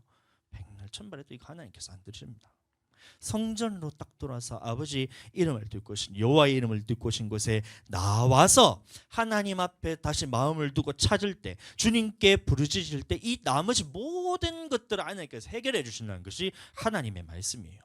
S1: 백날 천발해도 이거 하나님께서 안 들으십니다. 성전으로 딱 돌아서 아버지 이름을 듣고 오신 여호와의 이름을 듣고 오신 곳에 나와서 하나님 앞에 다시 마음을 두고 찾을 때, 주님께 부르짖을 때 이 나머지 모든 것들을 하나님께서 해결해 주신다는 것이 하나님의 말씀이에요.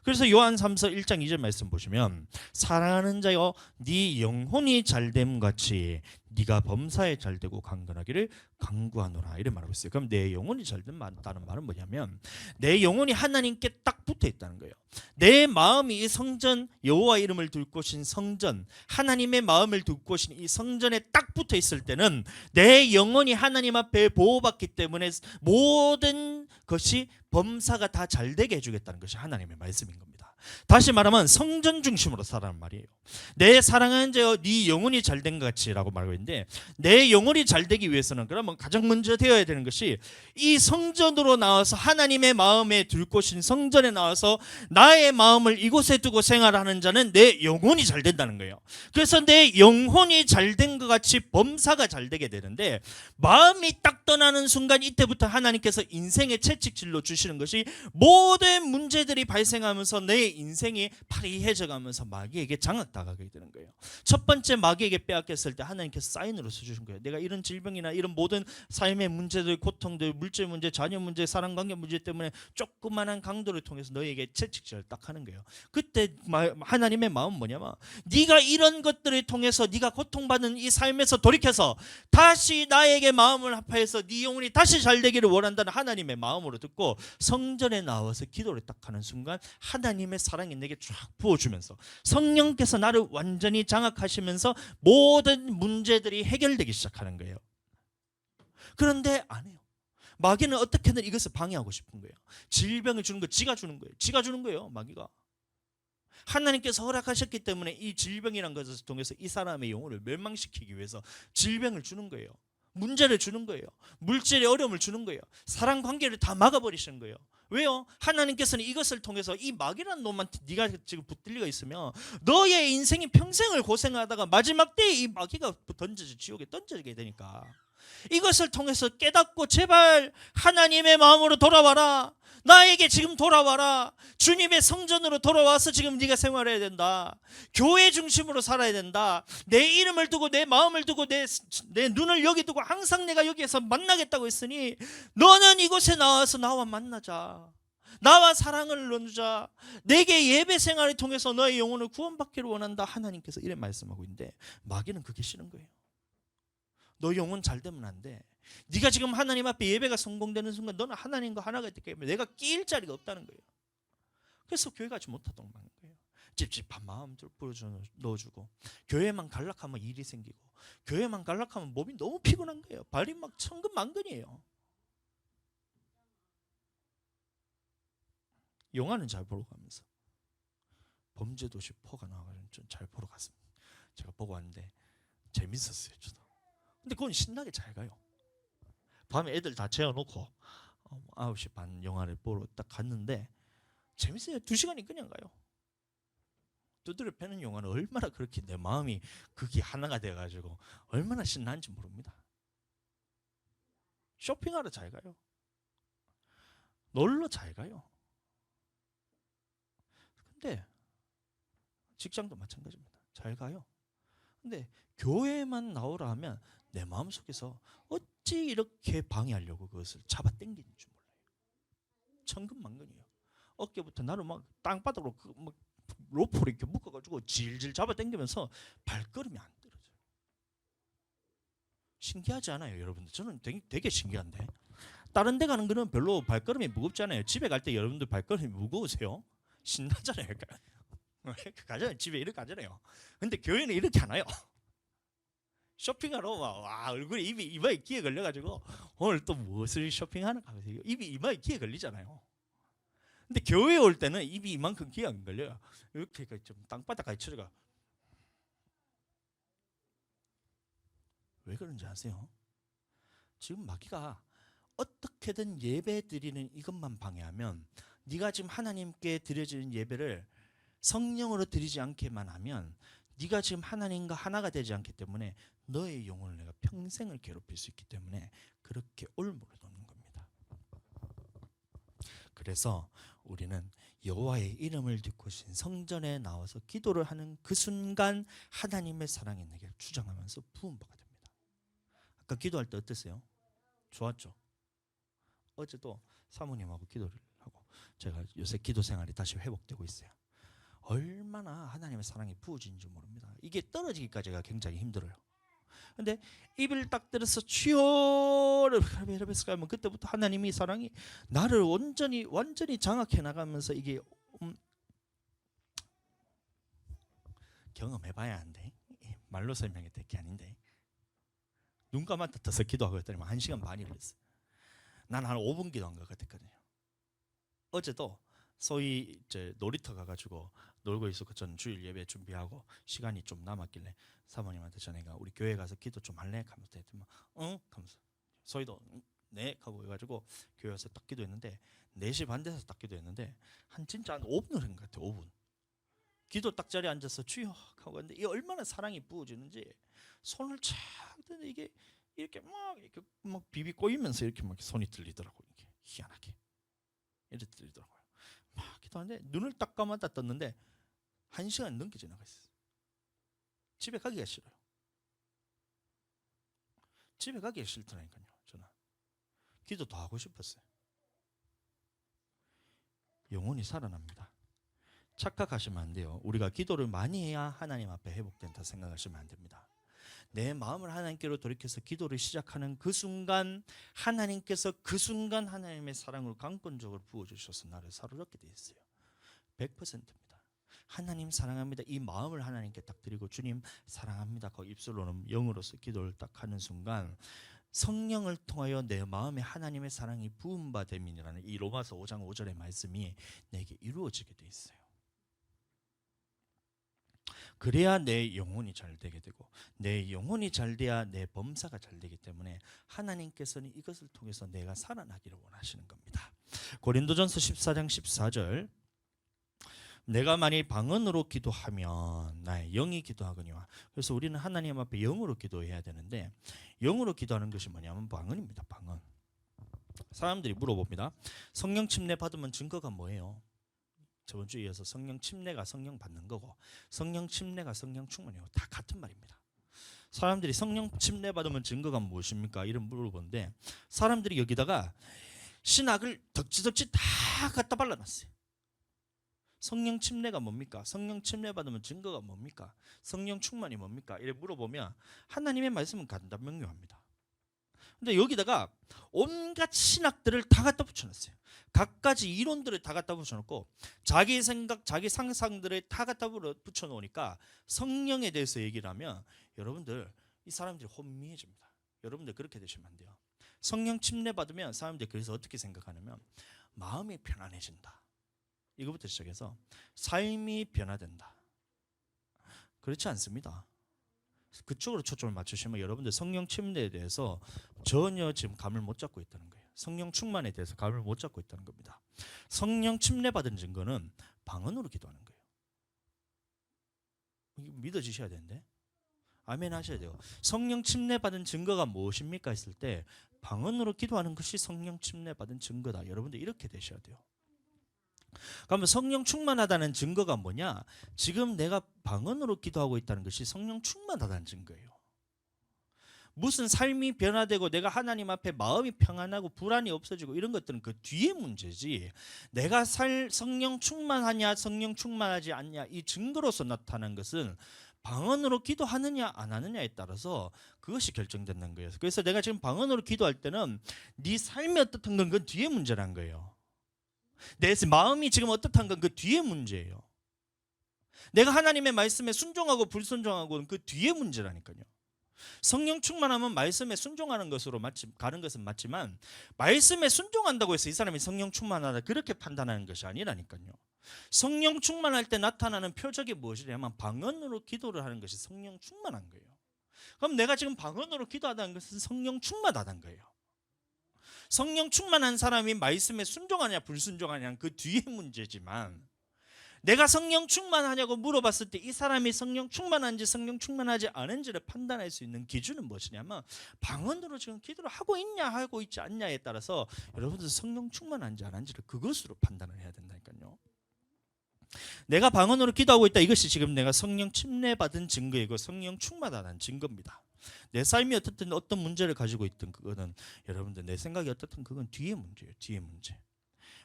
S1: 그래서 요한 3서 1장 2절 말씀 보시면 사랑하는 자여 네 영혼이 잘됨 같이 네가 범사에 잘되고 강건하기를 간구하노라 이렇게 말하고 있어요. 그럼 내 영혼이 잘된다는 말은 뭐냐면 내 영혼이 하나님께 딱 붙어 있다는 거예요. 내 마음이 이 성전, 여호와 이름을 둘 곳인 성전, 하나님의 마음을 둘 곳인 이 성전에 딱 붙어 있을 때는 내 영혼이 하나님 앞에 보호받기 때문에 모든 것이 범사가 다 잘되게 해주겠다는 것이 하나님의 말씀인 겁니다. 다시 말하면 성전 중심으로 살라는 말이에요. 내 사랑하는 자여 네 영혼이 잘된 것 같이 라고 말하고 있는데, 내 영혼이 잘되기 위해서는 그러면 가장 먼저 되어야 되는 것이 이 성전으로 나와서 하나님의 마음에 둘 곳인 성전에 나와서 나의 마음을 이곳에 두고 생활하는 자는 내 영혼이 잘 된다는 거예요. 그래서 내 영혼이 잘된 것 같이 범사가 잘되게 되는데, 마음이 딱 떠나는 순간 이때부터 하나님께서 인생의 채찍질로 주시는 것이 모든 문제들이 발생하면서 내 인생이 파리해져 가면서 마귀에게 장악당하게 되는 거예요. 첫 번째 마귀에게 빼앗겼을 때 하나님께서 사인으로 써주신 거예요. 내가 이런 질병이나 이런 모든 삶의 문제들, 고통들, 물질 문제, 자녀 문제, 사랑관계 문제 때문에 조그만한 강도를 통해서 너에게 채찍질을 딱 하는 거예요. 그때 하나님의 마음은 뭐냐면 네가 이런 것들을 통해서 네가 고통받는 이 삶에서 돌이켜서 다시 나에게 마음을 합하여서 네 영혼이 다시 잘 되기를 원한다는 하나님의 마음으로 듣고 성전에 나와서 기도를 딱 하는 순간 하나님의 사랑이 내게 쫙 부어주면서 성령께서 나를 완전히 장악하시면서 모든 문제들이 해결되기 시작하는 거예요. 그런데 안 해요. 마귀는 어떻게든 이것을 방해하고 싶은 거예요. 질병을 주는 거 지가 주는 거예요. 지가 주는 거예요. 마귀가. 하나님께서 허락하셨기 때문에 이 질병이라는 것을 통해서 이 사람의 영혼을 멸망시키기 위해서 질병을 주는 거예요. 문제를 주는 거예요. 물질의 어려움을 주는 거예요. 사랑 관계를 다 막아버리시는 거예요. 왜요? 하나님께서는 이것을 통해서 이 마귀라는 놈한테 네가 지금 붙들려 있으면 너의 인생이 평생을 고생하다가 마지막 때에 이 마귀가 던져져 지옥에 던져지게 되니까 이것을 통해서 깨닫고 제발 하나님의 마음으로 돌아와라. 나에게 지금 돌아와라. 주님의 성전으로 돌아와서 지금 네가 생활해야 된다. 교회 중심으로 살아야 된다. 내 이름을 두고 내 마음을 두고 내 눈을 여기 두고 항상 내가 여기에서 만나겠다고 했으니 너는 이곳에 나와서 나와 만나자. 나와 사랑을 나누자. 내게 예배 생활을 통해서 너의 영혼을 구원받기를 원한다. 하나님께서 이렇게 말씀하고 있는데 마귀는 그게 싫은 거예요. 너 영혼 잘 되면 안 돼. 네가 지금 하나님 앞에 예배가 성공되는 순간 너는 하나님과 하나가 됐기 때문에 내가 끼일 자리가 없다는 거예요. 그래서 교회 가지 못하도록 하는 거예요. 찝찝한 마음들 뿌려줘 넣어주고, 교회만 갈락하면 일이 생기고, 교회만 갈락하면 몸이 너무 피곤한 거예요. 발이 막 천근만근이에요. 영화는 잘 보러 가면서 범죄도시 4가 나와가지고 좀 잘 보러 갔습니다. 제가 보고 왔는데 재밌었어요. 저도. 근데 그건 신나게 잘 가요. 밤에 애들 다 재워놓고 9시 반 영화를 보러 딱 갔는데 재밌어요. 2시간이 그냥 가요. 두드려 패는 영화는 얼마나 그렇게 내 마음이 그게 하나가 돼가지고 얼마나 신나는지 모릅니다. 쇼핑하러 잘 가요. 놀러 잘 가요. 근데 직장도 마찬가지입니다. 잘 가요. 근데 교회만 나오라 하면 내 마음속에서 어찌 이렇게 방해하려고 그것을 잡아당기는지 몰라요. 천근만근이에요. 어깨부터 나를 막 땅바닥으로 막 로프를 이렇게 묶어가지고 질질 잡아당기면서 발걸음이 안 떨어져요. 신기하지 않아요, 여러분들? 저는 되게 신기한데 다른 데 가는 거는 별로 발걸음이 무겁지 않아요. 집에 갈 때 여러분들 발걸음이 무거우세요? 신나잖아요. 가잖아요. 집에 이렇게 가잖아요. 근데 교회는 이렇게 안 와요. 쇼핑하러 와 얼굴에 이마에 기에 걸려가지고 오늘 또 무엇을 쇼핑하는가 하면서 입이 이마에 기에 걸리잖아요. 근데 교회에 올 때는 입이 이만큼 귀 안 걸려요. 이렇게 좀 땅바닥까지 쳐가. 왜 그런지 아세요? 지금 마귀가 어떻게든 예배 드리는 이것만 방해하면, 네가 지금 하나님께 드려지는 예배를 성령으로 드리지 않게만 하면 네가 지금 하나님과 하나가 되지 않기 때문에 너의 영혼을 내가 평생을 괴롭힐 수 있기 때문에 그렇게 올무를 놓는 겁니다. 그래서 우리는 여호와의 이름을 듣고 신 성전에 나와서 기도를 하는 그 순간 하나님의 사랑이 내게 주장하면서 부음받게 됩니다. 아까 기도할 때 어땠어요? 좋았죠? 어제도 사모님하고 기도를 하고 제가 요새 기도 생활이 다시 회복되고 있어요. 얼마나 하나님의 사랑이 부어진지 모릅니다. 이게 떨어지기까지가 굉장히 힘들어요. 근데 입을 딱 들어서 주여를 하면 그때부터 하나님의 사랑이 나를 완전히 장악해 나가면서 이게 경험해봐야 한대. 말로 설명이 될 게 아닌데. 눈 감았다 떠서 기도하고 했더니 1시간 반이 걸렸어요. 난 한 5분 기도한 것 같았거든요. 어제도 소위 이제 놀이터 가가지고 놀고 있었고, 저는 주일 예배 준비하고 시간이 좀 남았길래 사모님한테 전해가 우리 교회 가서 기도 좀 할래? 하면서 했더니 응? 하면서 소희도 네? 하고 해가지고 교회 와서 딱 기도했는데 4시 반 돼서 딱 기도했는데 진짜 한 5분을 한 것 같아요. 5분. 기도 딱 자리에 앉아서 주여 하고 했는데 이 얼마나 사랑이 부어지는지 손을 착 드는데 이게 이렇게 막 비비 꼬이면서 이렇게 막 손이 들리더라고요. 이게 희한하게 이렇게 들리더라고요. 막 기도하는데 눈을 딱 감았다 떴는데 1시간 넘게 지나가 있어요. 집에 가기가 싫어요. 집에 가기가 싫더라니까요. 저는 기도 더 하고 싶었어요. 영혼이 살아납니다. 착각하시면 안 돼요. 우리가 기도를 많이 해야 하나님 앞에 회복된다 생각하시면 안 됩니다. 내 마음을 하나님께로 돌이켜서 기도를 시작하는 그 순간 하나님께서 그 순간 하나님의 사랑을 강권적으로 부어주셔서 나를 사로잡게 돼 있어요. 100%입니다. 하나님 사랑합니다. 이 마음을 하나님께 딱 드리고 주님 사랑합니다. 그 입술로는 영으로서 기도를 딱 하는 순간 성령을 통하여 내 마음에 하나님의 사랑이 부음받음이라는 이 로마서 5장 5절의 말씀이 내게 이루어지게 돼 있어요. 그래야 내 영혼이 잘 되게 되고 내 영혼이 잘 돼야 내 범사가 잘 되기 때문에 하나님께서는 이것을 통해서 내가 살아나기를 원하시는 겁니다. 고린도전서 14장 14절 내가 만일 방언으로 기도하면 나의 영이 기도하거니와. 그래서 우리는 하나님 앞에 영으로 기도해야 되는데 영으로 기도하는 것이 뭐냐면 방언입니다. 방언. 사람들이 물어봅니다. 성령 침례 받으면 증거가 뭐예요? 저번 주에 이어서 성령 침례가 성령 받는 거고 성령 침례가 성령 충만이고 다 같은 말입니다. 사람들이 성령 침례 받으면 증거가 무엇입니까? 이런 물어보는데 사람들이 여기다가 신학을 덕지덕지 다 갖다 발라놨어요. 성령 침례가 뭡니까? 성령 침례 받으면 증거가 뭡니까? 성령 충만이 뭡니까? 이렇게 물어보면 하나님의 말씀은 간단명료합니다. 근데 여기다가 온갖 신학들을 다 갖다 붙여놨어요. 각가지 이론들을 다 갖다 붙여놓고 자기 생각, 자기 상상들을 다 갖다 붙여놓으니까 성령에 대해서 얘기를 하면 여러분들 이 사람들이 혼미해집니다. 여러분들 그렇게 되시면 안 돼요. 성령 침례 받으면 사람들이 그래서 어떻게 생각하냐면 마음이 편안해진다. 이거부터 시작해서 삶이 변화된다. 그렇지 않습니다. 그쪽으로 초점을 맞추시면 여러분들 성령 침례에 대해서 전혀 지금 감을 못 잡고 있다는 거예요. 성령 충만에 대해서 감을 못 잡고 있다는 겁니다. 성령 침례 받은 증거는 방언으로 기도하는 거예요. 믿어지셔야 되는데 아멘 하셔야 돼요. 성령 침례 받은 증거가 무엇입니까 했을 때 방언으로 기도하는 것이 성령 침례 받은 증거다. 여러분들 이렇게 되셔야 돼요. 그러면 성령 충만하다는 증거가 뭐냐? 지금 내가 방언으로 기도하고 있다는 것이 성령 충만하다는 증거예요. 무슨 삶이 변화되고 내가 하나님 앞에 마음이 평안하고 불안이 없어지고 이런 것들은 그 뒤에 문제지, 내가 성령 충만하냐 성령 충만하지 않냐 이 증거로서 나타난 것은 방언으로 기도하느냐 안 하느냐에 따라서 그것이 결정된다는 거예요. 그래서 내가 지금 방언으로 기도할 때는 네 삶이 어떻든 건 그 뒤에 문제란 거예요. 내 마음이 지금 어떻단 건 그 뒤에 문제예요. 내가 하나님의 말씀에 순종하고 불순종하고는 그 뒤에 문제라니까요. 성령 충만하면 말씀에 순종하는 것으로 가는 것은 맞지만 말씀에 순종한다고 해서 이 사람이 성령 충만하다 그렇게 판단하는 것이 아니라니까요. 성령 충만할 때 나타나는 표적이 무엇이냐면 방언으로 기도를 하는 것이 성령 충만한 거예요. 그럼 내가 지금 방언으로 기도하다는 것은 성령 충만하다는 거예요. 성령 충만한 사람이 말씀에 순종하냐 불순종하냐 그 뒤에 문제지만 내가 성령 충만하냐고 물어봤을 때 이 사람이 성령 충만한지 성령 충만하지 않은지를 판단할 수 있는 기준은 무엇이냐면 방언으로 지금 기도를 하고 있냐 하고 있지 않냐에 따라서 여러분들 성령 충만한지 안 한지를 그것으로 판단을 해야 된다니까요. 내가 방언으로 기도하고 있다, 이것이 지금 내가 성령 침례받은 증거이고 성령 충만하다는 증거입니다. 내 삶이 어떤 문제를 가지고 있든 그거는 여러분들 내 생각이 어떻든 그건 뒤의 문제예요. 뒤의 문제.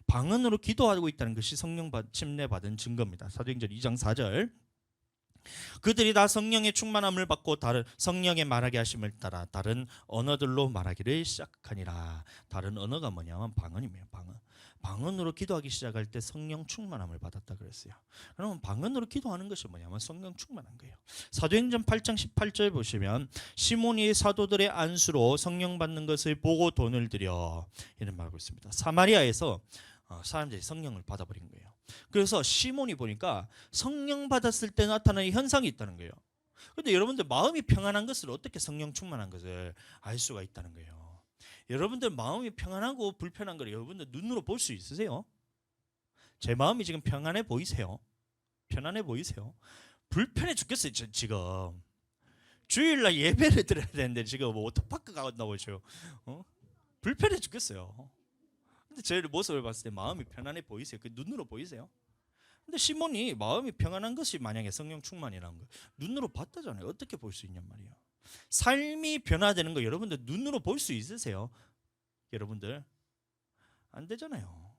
S1: 방언으로 기도하고 있다는 것이 성령 침례받은 증거입니다. 사도행전 2장 4절 그들이 다 성령의 충만함을 받고 다른 성령의 말하게 하심을 따라 다른 언어들로 말하기를 시작하니라. 다른 언어가 뭐냐면 방언이에요. 방언으로 기도하기 시작할 때 성령 충만함을 받았다 그랬어요. 그러면 방언으로 기도하는 것이 뭐냐면 성령 충만한 거예요. 사도행전 8장 18절 보시면 시몬이 사도들의 안수로 성령 받는 것을 보고 돈을 들여 이런 말하고 있습니다. 사마리아에서 사람들이 성령을 받아버린 거예요. 그래서 시몬이 보니까 성령 받았을 때 나타나는 현상이 있다는 거예요. 그런데 여러분들 마음이 평안한 것을 어떻게 성령 충만한 것을 알 수가 있다는 거예요. 여러분들 마음이 평안하고 불편한 걸 여러분들 눈으로 볼 수 있으세요? 제 마음이 지금 평안해 보이세요? 편안해 보이세요? 불편해 죽겠어요. 지금 주일날 예배를 드려야 되는데 지금 뭐 워터파크 가온다고 해요. 불편해 죽겠어요. 근데 제 모습을 봤을 때 마음이 편안해 보이세요? 그 눈으로 보이세요? 근데 시몬이 마음이 평안한 것이 만약에 성령 충만이라는 거 눈으로 봤다잖아요. 어떻게 볼 수 있냔 말이에요. 삶이 변화되는 거 여러분들 눈으로 볼 수 있으세요? 여러분들 안 되잖아요.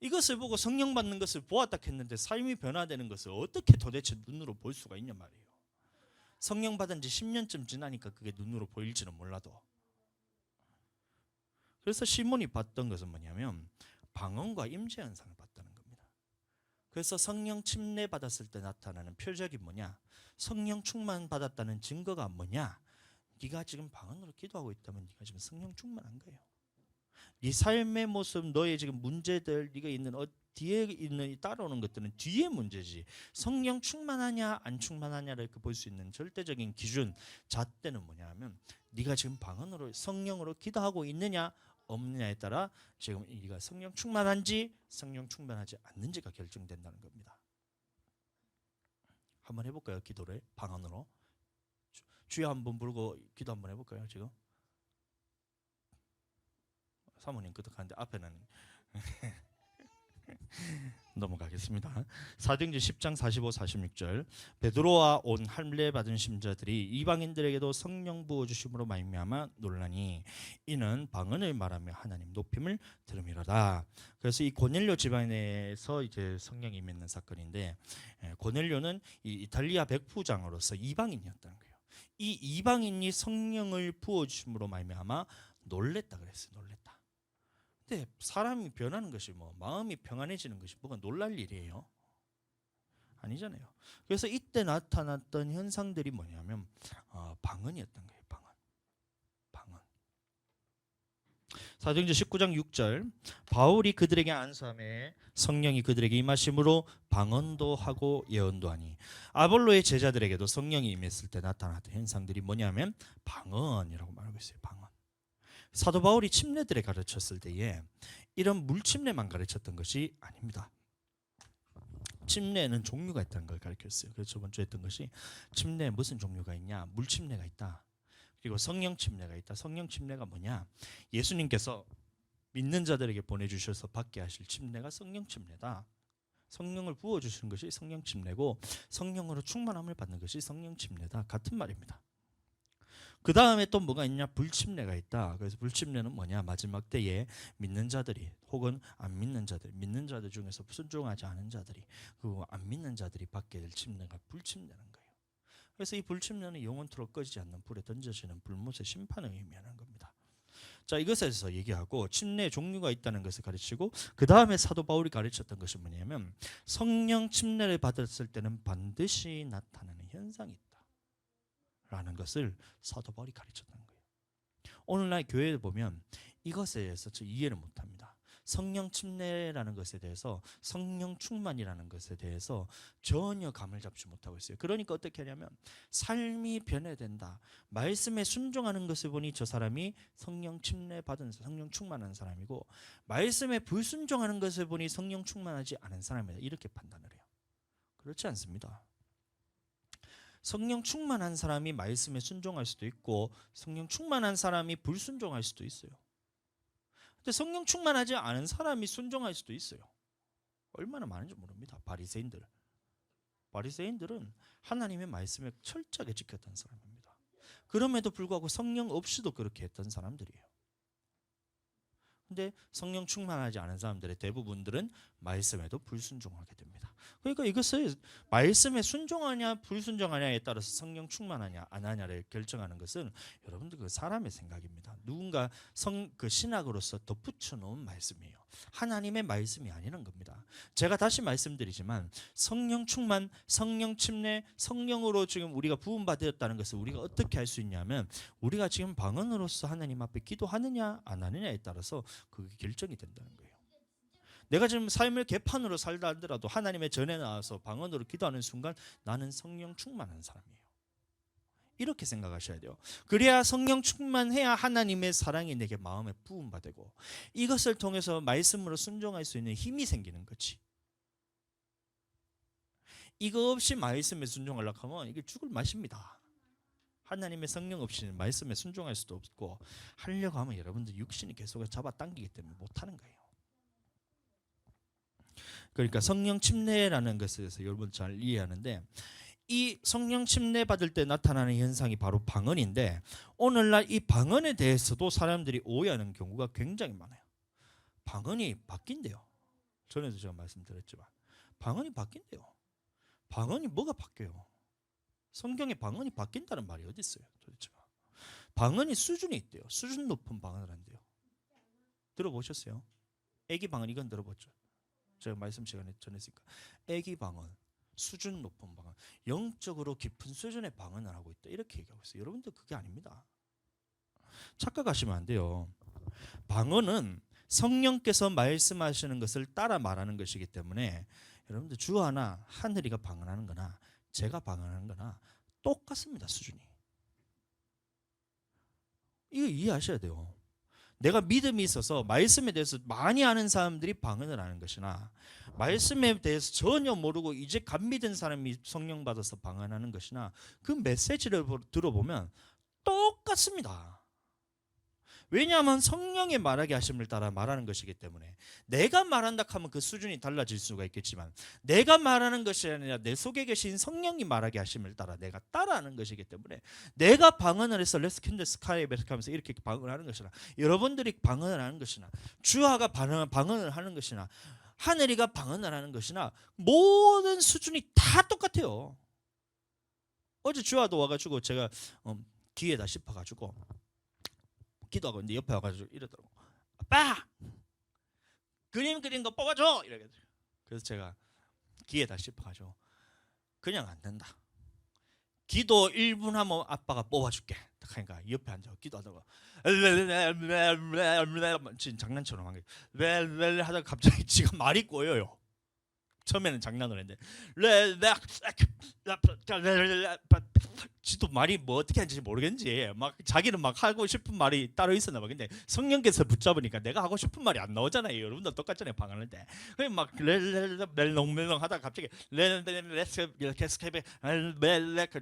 S1: 이것을 보고 성령 받는 것을 보았다 했는데 삶이 변화되는 것을 어떻게 도대체 눈으로 볼 수가 있냔 말이에요. 성령 받은 지 10년쯤 지나니까 그게 눈으로 보일지는 몰라도. 그래서 시몬이 봤던 것은 뭐냐면 방언과 임재 현상을 봤다는 겁니다. 그래서 성령 침례 받았을 때 나타나는 표적이 뭐냐? 성령 충만 받았다는 증거가 뭐냐? 네가 지금 방언으로 기도하고 있다면 네가 지금 성령 충만한 거예요. 네 삶의 모습, 너의 지금 문제들, 네가 있는 뒤에 있는 따라오는 것들은 뒤의 문제지. 성령 충만하냐 안 충만하냐를 볼 수 있는 절대적인 기준, 잣대는 뭐냐면 네가 지금 방언으로 성령으로 기도하고 있느냐 없느냐에 따라 지금 네가 성령 충만한지 성령 충만하지 않는지가 결정된다는 겁니다. 한번 해볼까요? 기도를 방언으로 주여 한번 부르고 기도 한번 해볼까요? 지금 사모님 끄덕하는데 앞에는 넘어가겠습니다. 사도행전 10장 45, 46절 베드로와 온 할례 받은 신자들이 이방인들에게도 성령 부어 주심으로 말미암아 놀라니 이는 방언을 말하며 하나님 높임을 들음이로다. 그래서 이 고넬료 집안에서 이제 성령이 임했는 사건인데 고넬료는 이 이탈리아 백부장으로서 이방인이었다는 거예요. 이 이방인이 성령을 부어 주심으로 말미암아 놀랬다 그랬어요. 놀랬다. 근데 사람이 변하는 것이 뭐 마음이 평안해지는 것이 뭐가 놀랄 일이에요? 아니잖아요. 그래서 이때 나타났던 현상들이 뭐냐면 방언이었던 거예요. 방언. 사도행전 19장 6절 바울이 그들에게 안수함에 성령이 그들에게 임하심으로 방언도 하고 예언도 하니. 아볼로의 제자들에게도 성령이 임했을 때 나타났던 현상들이 뭐냐면 방언이라고 말하고 있어요. 방언. 사도 바울이 침례들에 가르쳤을 때에 이런 물침례만 가르쳤던 것이 아닙니다. 침례는 종류가 있다는 걸 가르쳤어요. 그래서 저번 주에 했던 것이 침례에 무슨 종류가 있냐? 물침례가 있다. 그리고 성령 침례가 있다. 성령 침례가 뭐냐? 예수님께서 믿는 자들에게 보내주셔서 받게 하실 침례가 성령 침례다. 성령을 부어주시는 것이 성령 침례고 성령으로 충만함을 받는 것이 성령 침례다. 같은 말입니다. 그 다음에 또 뭐가 있냐? 불침례가 있다. 그래서 불침례는 뭐냐? 마지막 때에 믿는 자들이 혹은 안 믿는 자들, 믿는 자들 중에서 순종하지 않은 자들이 그리고 안 믿는 자들이 받게 될 침례가 불침례는 거예요. 그래서 이 불침례는 영원토록 꺼지지 않는 불에 던져지는 불못의 심판을 의미하는 겁니다. 자, 이것에서 얘기하고 침례의 종류가 있다는 것을 가르치고 그 다음에 사도 바울이 가르쳤던 것이 뭐냐면 성령 침례를 받았을 때는 반드시 나타나는 현상이 있다. 라는 것을 사도 바울이 가르쳤던 거예요. 오늘날 교회에 보면 이것에 대해서 저 이해를 못합니다. 성령 침례라는 것에 대해서, 성령 충만이라는 것에 대해서 전혀 감을 잡지 못하고 있어요. 그러니까 어떻게 하냐면 삶이 변해된다, 말씀에 순종하는 것을 보니 저 사람이 성령 침례 받은, 성령 충만한 사람이고, 말씀에 불순종하는 것을 보니 성령 충만하지 않은 사람이다, 이렇게 판단을 해요. 그렇지 않습니다. 성령 충만한 사람이 말씀에 순종할 수도 있고, 성령 충만한 사람이 불순종할 수도 있어요. 근데 성령 충만하지 않은 사람이 순종할 수도 있어요. 얼마나 많은지 모릅니다. 바리새인들은 하나님의 말씀을 철저하게 지켰던 사람입니다. 그럼에도 불구하고 성령 없이도 그렇게 했던 사람들이에요. 근데 성령 충만하지 않은 사람들의 대부분들은 말씀에도 불순종하게 됩니다. 그러니까 이것을 말씀에 순종하냐 불순종하냐에 따라서 성령 충만하냐 안 하냐를 결정하는 것은 여러분들 그 사람의 생각입니다. 누군가 그 신학으로서 덧붙여 놓은 말씀이에요. 하나님의 말씀이 아니라는 겁니다. 제가 다시 말씀드리지만 성령 충만, 성령 침례, 성령으로 지금 우리가 부음받았다는 것을 우리가 어떻게 할 수 있냐면, 우리가 지금 방언으로서 하나님 앞에 기도하느냐 안 하느냐에 따라서 그게 결정이 된다는 거예요. 내가 지금 삶을 개판으로 살다 하더라도 하나님의 전에 나와서 방언으로 기도하는 순간 나는 성령 충만한 사람이에요. 이렇게 생각하셔야 돼요. 그래야 성령 충만해야 하나님의 사랑이 내게 마음에 부음받고, 이것을 통해서 말씀으로 순종할 수 있는 힘이 생기는 거지. 이거 없이 말씀에 순종하려고 하면 이게 죽을 맛입니다. 하나님의 성령 없이는 말씀에 순종할 수도 없고, 하려고 하면 여러분들 육신이 계속 잡아당기기 때문에 못하는 거예요. 그러니까 성령 침례라는 것에 대해서 여러분 잘 이해하는데, 이 성령 침례 받을 때 나타나는 현상이 바로 방언인데, 오늘날 이 방언에 대해서도 사람들이 오해하는 경우가 굉장히 많아요. 방언이 바뀐대요. 전에도 제가 말씀드렸지만 방언이 바뀐대요. 방언이 뭐가 바뀌어요? 성경에 방언이 바뀐다는 말이 어디 있어요? 도대체가. 방언이 수준이 있대요. 수준 높은 방언을 한대요. 들어보셨어요? 애기 방언, 이건 들어봤죠? 제가 말씀 시간에 전했으니까. 애기 방언, 수준 높은 방언, 영적으로 깊은 수준의 방언을 하고 있다, 이렇게 얘기하고 있어요. 여러분들 그게 아닙니다. 착각하시면 안 돼요. 방언은 성령께서 말씀하시는 것을 따라 말하는 것이기 때문에 여러분들 주 하나 하늘이가 방언하는 거나 제가 방언하는 거나 똑같습니다. 수준이. 이거 이해하셔야 돼요. 내가 믿음이 있어서 말씀에 대해서 많이 아는 사람들이 방언을 하는 것이나, 말씀에 대해서 전혀 모르고 이제 갓 믿은 사람이 성령 받아서 방언하는 것이나, 그 메시지를 들어보면 똑같습니다. 왜냐하면 성령의 말하게 하심을 따라 말하는 것이기 때문에. 내가 말한다 하면 그 수준이 달라질 수가 있겠지만, 내가 말하는 것이 아니라 내 속에 계신 성령이 말하게 하심을 따라 내가 따라하는 것이기 때문에, 내가 방언을 해서 Let's Kindle Sky 하면서 이렇게 방언하는 것이나, 여러분들이 방언을 하는 것이나, 주하가 방언을 하는 것이나, 하늘이가 방언을 하는 것이나, 모든 수준이 다 똑같아요. 어제 주하도 와가지고 제가 귀에다 씹어가지고 기도하고 있는데 옆에 와가지고 이러더라고. 아빠! 그림 그린 거 뽑아줘! 이러더라고요. 그래서 제가 귀에다 씹어가지고 그냥 안 된다. 기도 1분 하면 아빠가 뽑아줄게. 딱 하니까 옆에 앉아 기도하다가 지금 장난처럼 한 게 하다가 갑자기 지가 말이 꼬여요. 처음에는 장난을 했는데 지도 말이 뭐 어떻게 하는지 모르겠는지 막 자기는 막 하고 싶은 말이 따로 있었나 봐. 근데 성령께서 붙잡으니까 내가 하고 싶은 말이 안 나오잖아요. 여러분도 똑같잖아요. 방언할 때. 그냥 막 멜롱멜롱 하다가 갑자기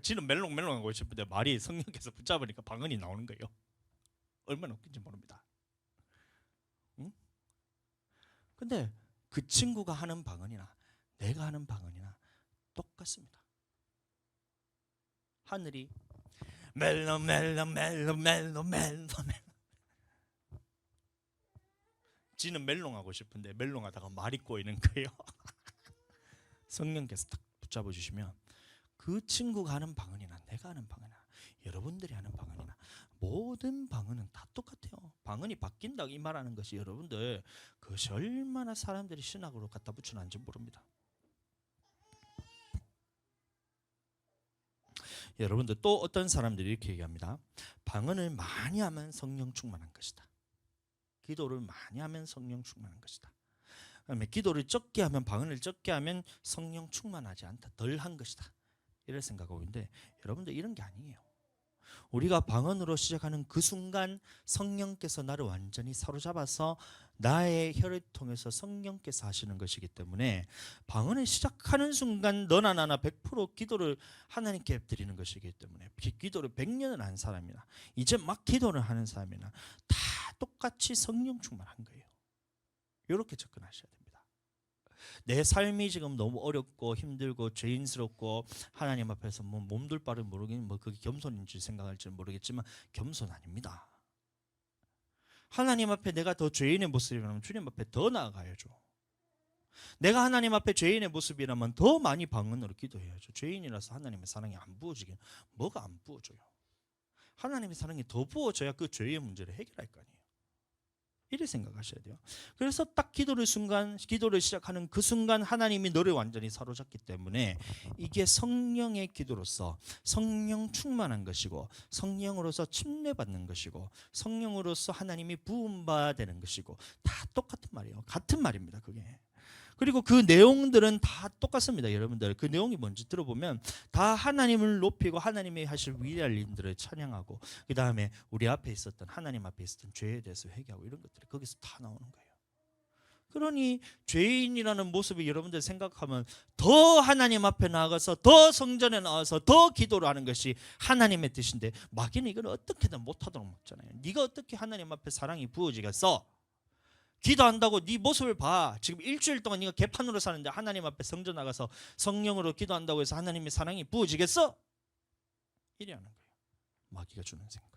S1: 지는 멜롱멜롱 하고 싶은데 말이 성령께서 붙잡으니까 방언이 나오는 거예요. 얼마나 웃긴지 모릅니다. 응? 근데 그 친구가 하는 방언이나 내가 하는 방언이나 똑같습니다. 하늘이 멜롱멜롱멜롱멜롱멜롱 지는 멜롱하고 싶은데 멜롱하다가 말이 꼬이는 거예요. 성령께서 딱 붙잡아 주시면 그 친구가 하는 방언이나 내가 하는 방언이나 여러분들이 하는 방언이나 모든 방언은 다 똑같아요. 방언이 바뀐다 이 말하는 것이 여러분들 그것이 얼마나 사람들이 신학으로 갖다 붙여놨는지 모릅니다. 여러분들 또 어떤 사람들이 이렇게 얘기합니다. 방언을 많이 하면 성령 충만한 것이다. 기도를 많이 하면 성령 충만한 것이다. 그다음에 기도를 적게 하면, 방언을 적게 하면 성령 충만하지 않다, 덜한 것이다, 이럴 생각하고 있는데, 여러분들 이런 게 아니에요. 우리가 방언으로 시작하는 그 순간 성령께서 나를 완전히 사로잡아서 나의 혀를 통해서 성령께서 하시는 것이기 때문에, 방언을 시작하는 순간 너나 나나 100% 기도를 하나님께 드리는 것이기 때문에, 기도를 100년을 한 사람이나 이제 막 기도를 하는 사람이나 다 똑같이 성령 충만한 거예요. 이렇게 접근하셔야 됩니다. 내 삶이 지금 너무 어렵고 힘들고 죄인스럽고 하나님 앞에서 뭐 몸둘 바를 모르겠는, 뭐 그게 겸손인지 생각할지 모르겠지만 겸손 아닙니다. 하나님 앞에 내가 더 죄인의 모습이라면 주님 앞에 더 나아가야죠. 내가 하나님 앞에 죄인의 모습이라면 더 많이 방언으로 기도해야죠. 죄인이라서 하나님의 사랑이 안 부어지긴, 뭐가 안 부어져요? 하나님의 사랑이 더 부어져야 그 죄의 문제를 해결할 거 아니에요. 이렇게 생각하셔야 돼요. 그래서 딱 기도를 시작하는 그 순간 하나님이 너를 완전히 사로잡기 때문에, 이게 성령의 기도로서 성령 충만한 것이고, 성령으로서 침례받는 것이고, 성령으로서 하나님이 부음받는 것이고, 다 똑같은 말이에요. 같은 말입니다, 그게. 그리고 그 내용들은 다 똑같습니다. 여러분들 그 내용이 뭔지 들어보면 다 하나님을 높이고 하나님이 하실 위대한 일들을 찬양하고, 그 다음에 우리 앞에 있었던, 하나님 앞에 있었던 죄에 대해서 회개하고, 이런 것들이 거기서 다 나오는 거예요. 그러니 죄인이라는 모습이 여러분들 생각하면 더 하나님 앞에 나아가서 더 성전에 나와서 더 기도를 하는 것이 하나님의 뜻인데, 마귀는 이걸 어떻게든 못하도록 막잖아요. 네가 어떻게 하나님 앞에 사랑이 부어지겠어? 기도한다고 네 모습을 봐. 지금 일주일 동안 네가 개판으로 사는데 하나님 앞에 성전 나가서 성령으로 기도한다고 해서 하나님의 사랑이 부어지겠어? 이래 하는 거예요. 마귀가 주는 생각.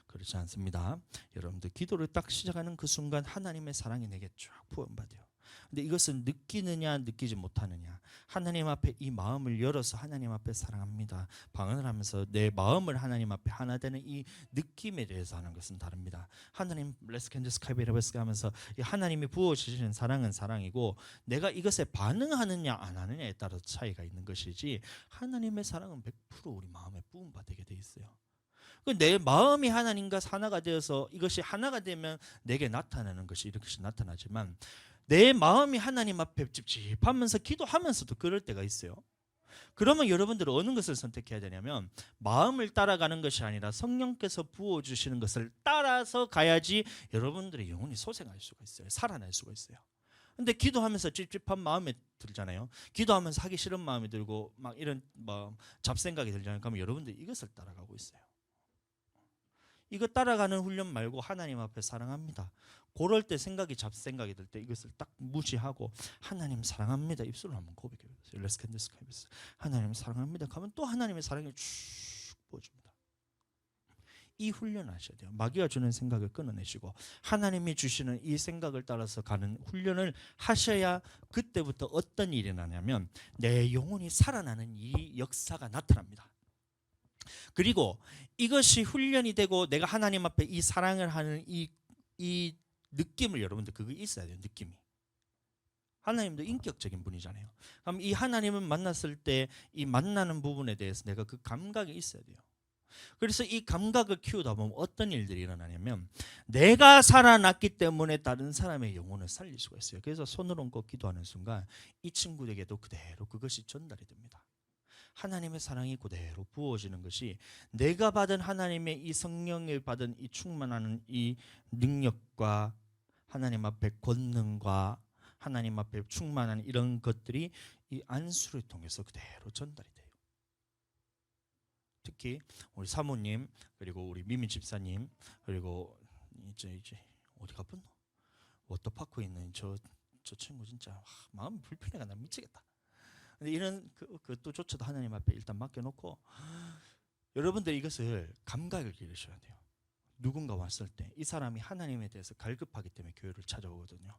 S1: 그렇지 않습니다. 여러분들 기도를 딱 시작하는 그 순간 하나님의 사랑이 내게 쫙 부어받아요. 근데 이것은 느끼느냐 느끼지 못하느냐, 하나님 앞에 이 마음을 열어서 하나님 앞에 사랑합니다, 방언을 하면서 내 마음을 하나님 앞에 하나 되는 이 느낌에 대해서 하는 것은 다릅니다. 하나님 레스캔드스카이베라베스카 하면서 이 하나님이 부어주시는 사랑은 사랑이고, 내가 이것에 반응하느냐 안 하느냐에 따라 차이가 있는 것이지, 하나님의 사랑은 100% 우리 마음에 부음받게 돼 있어요. 내 마음이 하나님과 하나가 되어서 이것이 하나가 되면 내게 나타나는 것이 이렇게 나타나지만, 내 마음이 하나님 앞에 찝찝하면서 기도하면서도 그럴 때가 있어요. 그러면 여러분들은 어느 것을 선택해야 되냐면, 마음을 따라가는 것이 아니라 성령께서 부어주시는 것을 따라서 가야지 여러분들의 영혼이 소생할 수가 있어요. 살아날 수가 있어요. 근데 기도하면서 찝찝한 마음이 들잖아요. 기도하면서 하기 싫은 마음이 들고 막 이런 뭐 잡생각이 들잖아요. 그러면 여러분들이 이것을 따라가고 있어요. 이거 따라가는 훈련 말고 하나님 앞에 사랑합니다, 그럴 때 생각이 잡생각이 들 때 이것을 딱 무시하고 하나님 사랑합니다 입술로 한번 고백해 보세요. 하나님 사랑합니다 하면 또 하나님의 사랑이 쭉 부어줍니다. 이 훈련을 하셔야 돼요. 마귀가 주는 생각을 끊어내시고 하나님이 주시는 이 생각을 따라서 가는 훈련을 하셔야 그때부터 어떤 일이 나냐면 내 영혼이 살아나는 이 역사가 나타납니다. 그리고 이것이 훈련이 되고 내가 하나님 앞에 이 사랑을 하는 이 느낌을, 여러분들 그거 있어야 돼요. 느낌이. 하나님도 인격적인 분이잖아요. 그럼 이 하나님을 만났을 때 이 만나는 부분에 대해서 내가 그 감각이 있어야 돼요. 그래서 이 감각을 키우다 보면 어떤 일들이 일어나냐면, 내가 살아났기 때문에 다른 사람의 영혼을 살릴 수가 있어요. 그래서 손을 얹고 기도하는 순간 이 친구에게도 그대로 그것이 전달이 됩니다. 하나님의 사랑이 그대로 부어지는 것이, 내가 받은 하나님의 이 성령을 받은 이 충만하는 이 능력과 하나님 앞에 권능과 하나님 앞에 충만한 이런 것들이 이 안수를 통해서 그대로 전달이 돼요. 특히 우리 사모님, 그리고 우리 미미 집사님, 그리고 이제 어디 가봤노? 워터파크에 있는 저 친구 진짜 마음이 불편해가 나 미치겠다. 근데 이런 그것조차도 하나님 앞에 일단 맡겨놓고, 여러분들 이것을 감각을 기르셔야 돼요. 누군가 왔을 때 이 사람이 하나님에 대해서 갈급하기 때문에 교회를 찾아오거든요.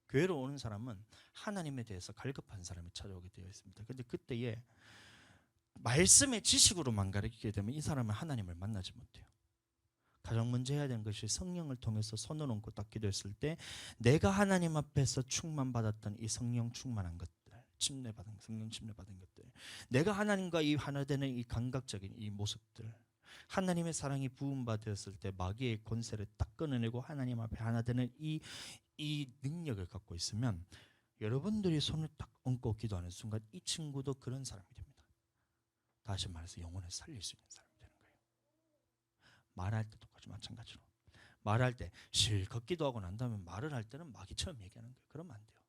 S1: 교회로 오는 사람은 하나님에 대해서 갈급한 사람이 찾아오게 되어 있습니다. 근데 그때에 말씀의 지식으로만 가르치게 되면 이 사람은 하나님을 만나지 못해요. 가장 먼저 해야 되는 것이 성령을 통해서 손을 얹고 딱 기도했을 때 내가 하나님 앞에서 충만받았던 이 성령 충만한 것들, 침례받은 성령 침례받은 것들, 내가 하나님과 이 하나 되는 이 감각적인 이 모습들, 하나님의 사랑이 부음받았을 때 마귀의 권세를 딱 끊어내고 하나님 앞에 하나 되는 이 능력을 갖고 있으면 여러분들이 손을 딱 얹고 기도하는 순간 이 친구도 그런 사람이 됩니다. 다시 말해서 영혼을 살릴 수 있는 사람이 되는 거예요. 말할 때 똑같이 마찬가지로 말할 때 실컷 기도하고 난 다음에 말을 할 때는 마귀처럼 얘기하는 거예요. 그러면 안 돼요.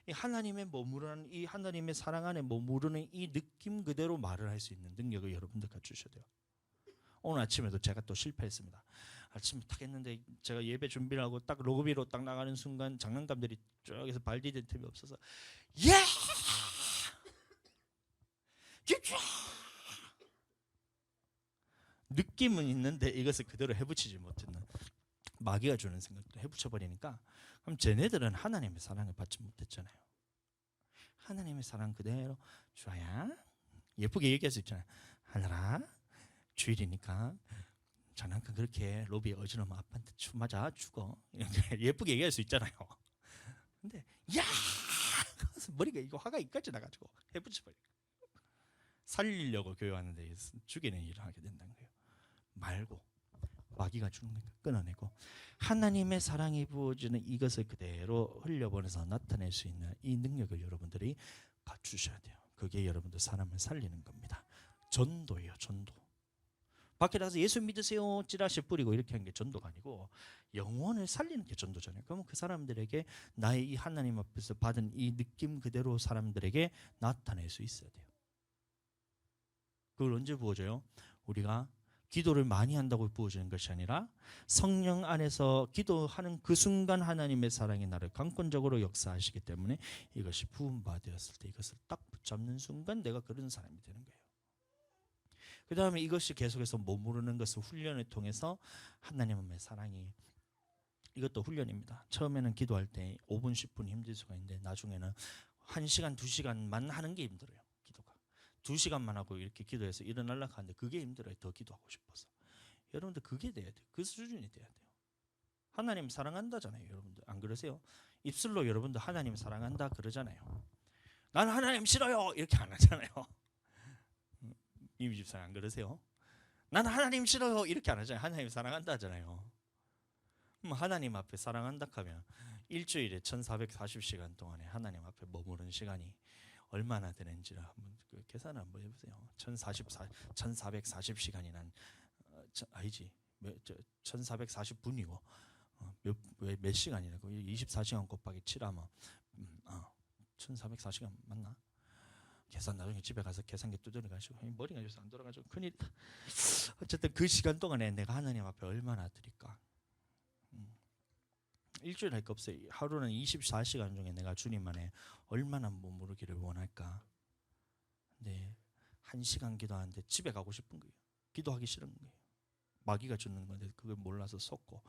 S1: 이 하나님의 머무르는 이 하나님의 사랑 안에 머무르는 이 느낌 그대로 말을 할 수 있는 능력을 여러분들 갖추셔야 돼요. 오늘 아침에도 제가 또 실패했습니다. 아침에 딱 했는데 제가 예배 준비를 하고 딱 로비로 딱 나가는 순간 장난감들이 저기서 발 디딜 틈이 없어서 예! 느낌은 있는데 이것을 그대로 해붙이지 못했는 마귀가 주는 생각도 해붙여버리니까 그럼 쟤네들은 하나님의 사랑을 받지 못했잖아요. 하나님의 사랑 그대로 주아야 예쁘게 얘기할 수 있잖아요. 하늘아 주일이니까 장난감 그렇게 로비에 어지러우면 아빠한테 맞아 죽어 예쁘게 얘기할 수 있잖아요. 근데 야 머리가 이거 화가 이까지 나가지고 해붙여버려. 살리려고 교육하는데 죽이는 일을 하게 된다는 거예요. 말고 마귀가 주는 거니까 끊어내고 하나님의 사랑이 부어지는 이것을 그대로 흘려보내서 나타낼 수 있는 이 능력을 여러분들이 갖추셔야 돼요. 그게 여러분들 사람을 살리는 겁니다. 전도예요. 전도. 밖에 나가서 예수 믿으세요 찌라시 뿌리고 이렇게 하는 게 전도가 아니고 영혼을 살리는 게 전도잖아요. 그러면 그 사람들에게 나의 이 하나님 앞에서 받은 이 느낌 그대로 사람들에게 나타낼 수 있어야 돼요. 그걸 언제 부어져요? 우리가 기도를 많이 한다고 부어지는 것이 아니라 성령 안에서 기도하는 그 순간 하나님의 사랑이 나를 강권적으로 역사하시기 때문에 이것이 부음받았을 때 이것을 딱 붙잡는 순간 내가 그런 사람이 되는 거예요. 그 다음에 이것이 계속해서 머무르는 것을 훈련을 통해서 하나님의 사랑이 이것도 훈련입니다. 처음에는 기도할 때 5분 10분 힘들 수가 있는데 나중에는 1시간 2시간만 하는 게 힘들어요. 기도가 2시간만 하고 이렇게 기도해서 일어나려고 하는데 그게 힘들어요. 더 기도하고 싶어서. 여러분들 그게 돼야 돼요. 그 수준이 돼야 돼요. 하나님 사랑한다잖아요. 여러분들 안 그러세요? 입술로 여러분들 하나님 사랑한다 그러잖아요. 난 하나님 싫어요 이렇게 안 하잖아요. 이미 집사님 안 그러세요? 나는 하나님 싫어요 이렇게 안 하잖아요. 하나님 사랑한다 하잖아요. 하나님 앞에 사랑한다 하면 일주일에 1440시간 동안에 하나님 앞에 머무르는 시간이 얼마나 되는지를 한번 계산을 한번 해보세요. 1440시간이란 아니지 1440분이고 몇 시간이라고 24시간 곱하기 7하면 1440시간 맞나? 계산 나중에 집에 가서 계산기 두드려 가지고 머리가 요새 안 돌아가지고 큰일이다. 어쨌든 그 시간 동안에 내가 하나님 앞에 얼마나 드릴까? 일주일 할 거 없어요. 하루는 24시간 중에 내가 주님 안에 얼마나 머무르기를 원할까? 근데 1시간 기도하는데 집에 가고 싶은 거예요. 기도하기 싫은 거예요. 마귀가 주는 건데 그걸 몰라서 속고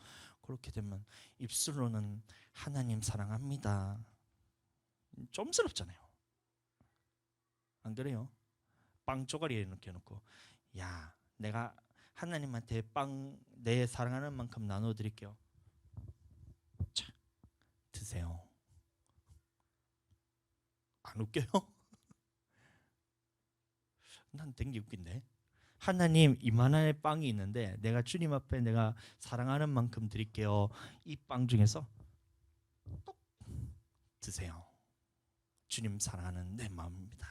S1: 그렇게 되면 입술로는 하나님 사랑합니다. 좀스럽잖아요. 안 그래요? 빵 쪼가리에 이렇게 놓고 야 내가 하나님한테 빵 내 사랑하는 만큼 나눠드릴게요. 자 드세요. 안 웃겨요? 난 되게 웃긴데 하나님 이만한 빵이 있는데 내가 주님 앞에 내가 사랑하는 만큼 드릴게요. 이 빵 중에서 똑 드세요. 주님 사랑하는 내 마음입니다.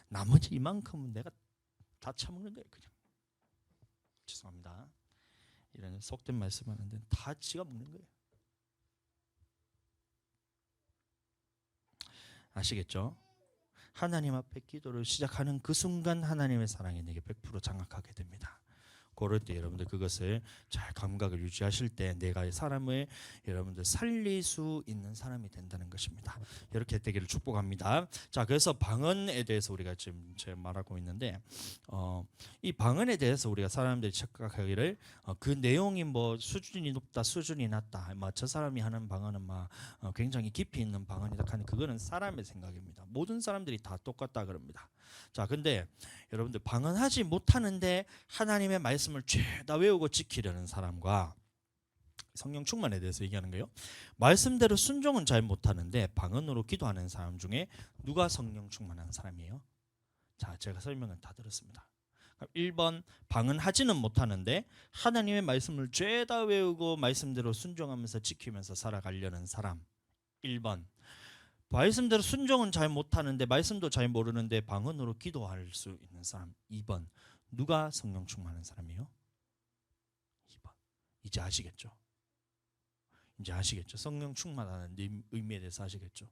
S1: 나머지 이만큼은 내가 다 처먹는 거예요. 그냥 죄송합니다. 이런 속된 말씀하는데 다 지가 먹는 거예요. 아시겠죠? 하나님 앞에 기도를 시작하는 그 순간 하나님의 사랑이 내게 100% 장악하게 됩니다. 그럴 때 여러분들 그것을 잘 감각을 유지하실 때 내가 사람을 여러분들 살릴 수 있는 사람이 된다는 것입니다. 이렇게 되기를 축복합니다. 자, 그래서 방언에 대해서 우리가 지금 제가 말하고 있는데 이 방언에 대해서 우리가 사람들이 착각하기를 그 내용이 뭐 수준이 높다, 수준이 낮다, 뭐 저 사람이 하는 방언은 막 굉장히 깊이 있는 방언이다 하는 그거는 사람의 생각입니다. 모든 사람들이 다 똑같다 그럽니다. 자, 근데 여러분들 방언하지 못하는데 하나님의 말씀을 죄다 외우고 지키려는 사람과 성령 충만에 대해서 얘기하는 거예요. 말씀대로 순종은 잘 못하는데 방언으로 기도하는 사람 중에 누가 성령 충만한 사람이에요? 자, 제가 설명을 다 들었습니다. 1번 방언하지는 못하는데 하나님의 말씀을 죄다 외우고 말씀대로 순종하면서 지키면서 살아가려는 사람. 1번 말씀대로 순종은 잘 못하는데 말씀도 잘 모르는데 방언으로 기도할 수 있는 사람. 2번 누가 성령 충만한 사람이에요? 2번. 이제 아시겠죠? 이제 아시겠죠? 성령 충만하는 의미에 대해서 아시겠죠?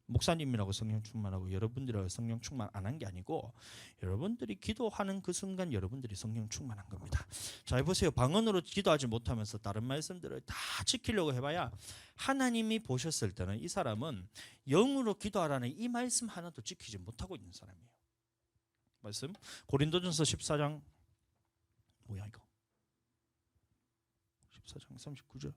S1: 목사님이라고 성령 충만하고 여러분들이라고 성령 충만 안 한 게 아니고 여러분들이 기도하는 그 순간 여러분들이 성령 충만한 겁니다. 잘 보세요. 방언으로 기도하지 못하면서 다른 말씀들을 다 지키려고 해봐야 하나님이 보셨을 때는 이 사람은 영으로 기도하라는 이 말씀 하나도 지키지 못하고 있는 사람이에요. 말씀 고린도전서 14장 뭐야 이거 14장 39절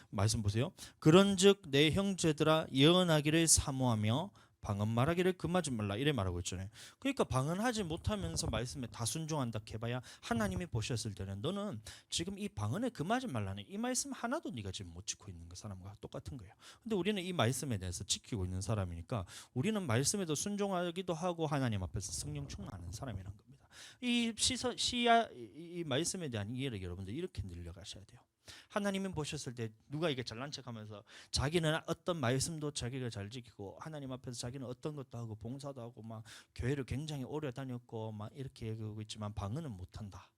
S1: 말씀 보세요. 그런즉 내 형제들아 예언하기를 사모하며 방언 말하기를 금하지 말라 이래 말하고 있잖아요. 그러니까 방언하지 못하면서 말씀에 다 순종한다 해봐야 하나님이 보셨을 때는 너는 지금 이 방언에 금하지 말라는 이 말씀 하나도 네가 지금 못 지키고 있는 그 사람과 똑같은 거예요. 근데 우리는 이 말씀에 대해서 지키고 있는 사람이니까 우리는 말씀에도 순종하기도 하고 하나님 앞에서 성령 충만하는 사람이라는 겁니다. 이 말씀에 대한 이해를 여러분들 이렇게 늘려가셔야 돼요. 하나님은 보셨을 때 누가 이게 잘난 척하면서 자기는 어떤 말씀도 자기가 잘 지키고 하나님 앞에서 자기는 어떤 것도 하고 봉사도 하고 막 교회를 굉장히 오래 다녔고 막 이렇게 얘기하고 있지만 방언은 못한다.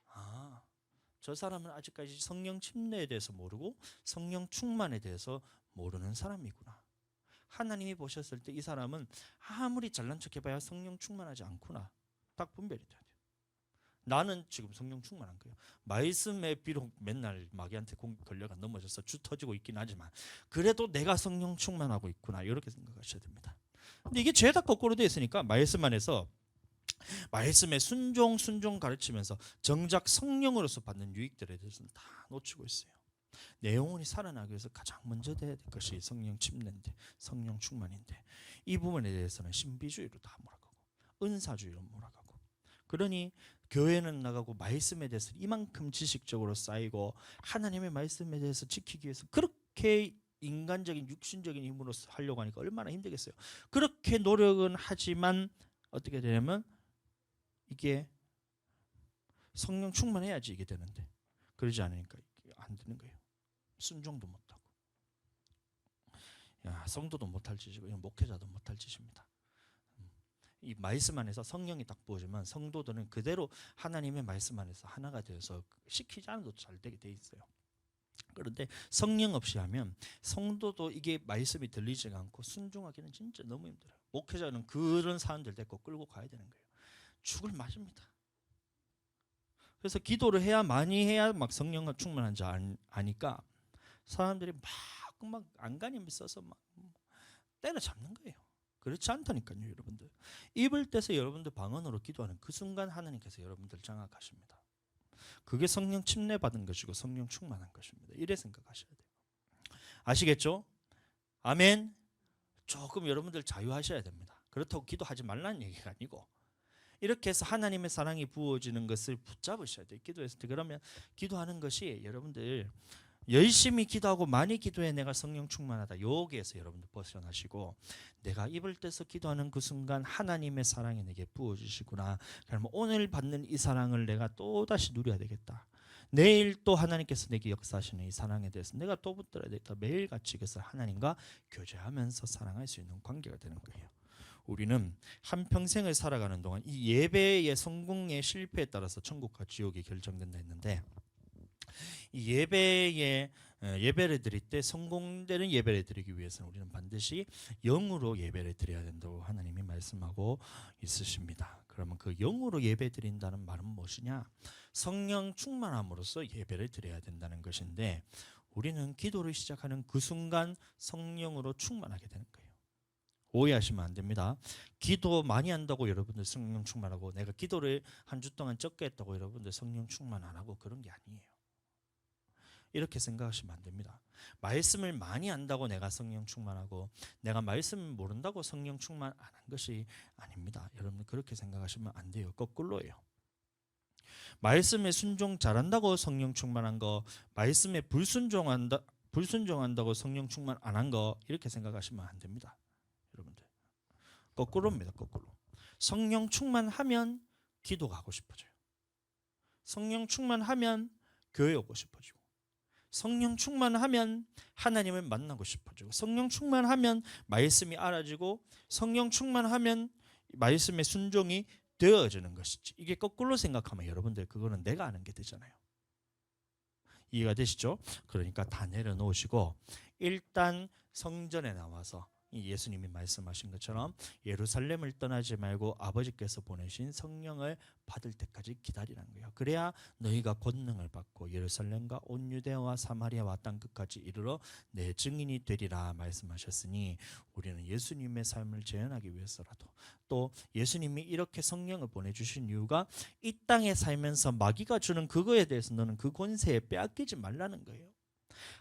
S1: 아, 저 사람은 아직까지 성령 침례에 대해서 모르고 성령 충만에 대해서 모르는 사람이구나. 하나님이 보셨을 때 이 사람은 아무리 잘난 척해봐야 성령 충만하지 않구나. 딱 분별이 돼요. 나는 지금 성령 충만한 거예요. 말씀에 비록 맨날 마귀한테 걸려가 넘어져서 주 터지고 있긴 하지만 그래도 내가 성령 충만하고 있구나 이렇게 생각하셔야 됩니다. 근데 이게 죄다 거꾸로 되어 있으니까 말씀 안에서 말씀에 순종 가르치면서 정작 성령으로서 받는 유익들에 대해서는 다 놓치고 있어요. 내 영혼이 살아나기 위해서 가장 먼저 돼야 될 것이 성령 침례인데 성령 충만인데 이 부분에 대해서는 신비주의로 다 몰아가고 은사주의로 몰아가고 그러니 교회는 나가고 말씀에 대해서 이만큼 지식적으로 쌓이고 하나님의 말씀에 대해서 지키기 위해서 그렇게 인간적인 육신적인 힘으로 하려고 하니까 얼마나 힘들겠어요. 그렇게 노력은 하지만 어떻게 되냐면 이게 성령 충만해야지 이게 되는데 그러지 않으니까 안 되는 거예요. 순종도 못하고 성도도 못할 짓이고 목회자도 못할 짓입니다. 이 말씀 안에서 성령이 딱 부어지면 성도들은 그대로 하나님의 말씀 안에서 하나가 되어서 시키지 않아도 잘 되게 돼 있어요. 그런데 성령 없이 하면 성도도 이게 말씀이 들리지가 않고 순종하기는 진짜 너무 힘들어요. 목회자는 그런 사람들 데리고 끌고 가야 되는 거예요. 죽을 맛입니다. 그래서 기도를 해야 많이 해야 막 성령과 충만한지 아니까 사람들이 막 안간힘을 써서 막 때려잡는 거예요. 그렇지 않다니까요, 여러분들. 입을 떼서 여러분들 방언으로 기도하는 그 순간 하나님께서 여러분들 장악하십니다. 그게 성령 침례 받은 것이고 성령 충만한 것입니다. 이래 생각하셔야 돼요. 아시겠죠? 아멘. 조금 여러분들 자유하셔야 됩니다. 그렇다고 기도하지 말라는 얘기가 아니고 이렇게 해서 하나님의 사랑이 부어지는 것을 붙잡으셔야 돼요. 기도했을 때 그러면 기도하는 것이 여러분들 열심히 기도하고 많이 기도해 내가 성령 충만하다 여기에서 여러분들 벗어나시고 내가 입을 떼서 기도하는 그 순간 하나님의 사랑이 내게 부어주시구나. 그러면 오늘 받는 이 사랑을 내가 또다시 누려야 되겠다. 내일 또 하나님께서 내게 역사하시는 이 사랑에 대해서 내가 또 붙들어야 되겠다. 매일같이 그래서 하나님과 교제하면서 사랑할 수 있는 관계가 되는 거예요. 우리는 한평생을 살아가는 동안 이 예배의 성공의 실패에 따라서 천국과 지옥이 결정된다 했는데 이 예배를 드릴 때 성공되는 예배를 드리기 위해서는 우리는 반드시 영으로 예배를 드려야 된다고 하나님이 말씀하고 있으십니다. 그러면 그 영으로 예배 드린다는 말은 무엇이냐? 성령 충만함으로써 예배를 드려야 된다는 것인데 우리는 기도를 시작하는 그 순간 성령으로 충만하게 되는 거예요. 오해하시면 안 됩니다. 기도 많이 한다고 여러분들 성령 충만하고 내가 기도를 한 주 동안 적게 했다고 여러분들 성령 충만 안 하고 그런 게 아니에요. 이렇게 생각하시면 안 됩니다. 말씀을 많이 안다고 내가 성령 충만하고 내가 말씀을 모른다고 성령 충만 안 한 것이 아닙니다. 여러분 그렇게 생각하시면 안 돼요. 거꾸로예요. 말씀에 순종 잘한다고 성령 충만한 거, 말씀에 불순종한다고 성령 충만 안 한 거, 이렇게 생각하시면 안 됩니다. 여러분들 거꾸로입니다. 거꾸로. 성령 충만하면 기도가 하고 싶어져요. 성령 충만하면 교회 오고 싶어지고, 성령 충만하면 하나님을 만나고 싶어지고, 성령 충만하면 말씀이 알아지고, 성령 충만하면 말씀의 순종이 되어지는 것이지. 이게 거꾸로 생각하면 여러분들 그거는 내가 아는 게 되잖아요. 이해가 되시죠? 그러니까 다 내려놓으시고 일단 성전에 나와서 예수님이 말씀하신 것처럼 예루살렘을 떠나지 말고 아버지께서 보내신 성령을 받을 때까지 기다리라는 거예요. 그래야 너희가 권능을 받고 예루살렘과 온 유대와 사마리아와 땅 끝까지 이르러 내 증인이 되리라 말씀하셨으니, 우리는 예수님의 삶을 재현하기 위해서라도, 또 예수님이 이렇게 성령을 보내주신 이유가 이 땅에 살면서 마귀가 주는 그거에 대해서 너는 그 권세에 빼앗기지 말라는 거예요.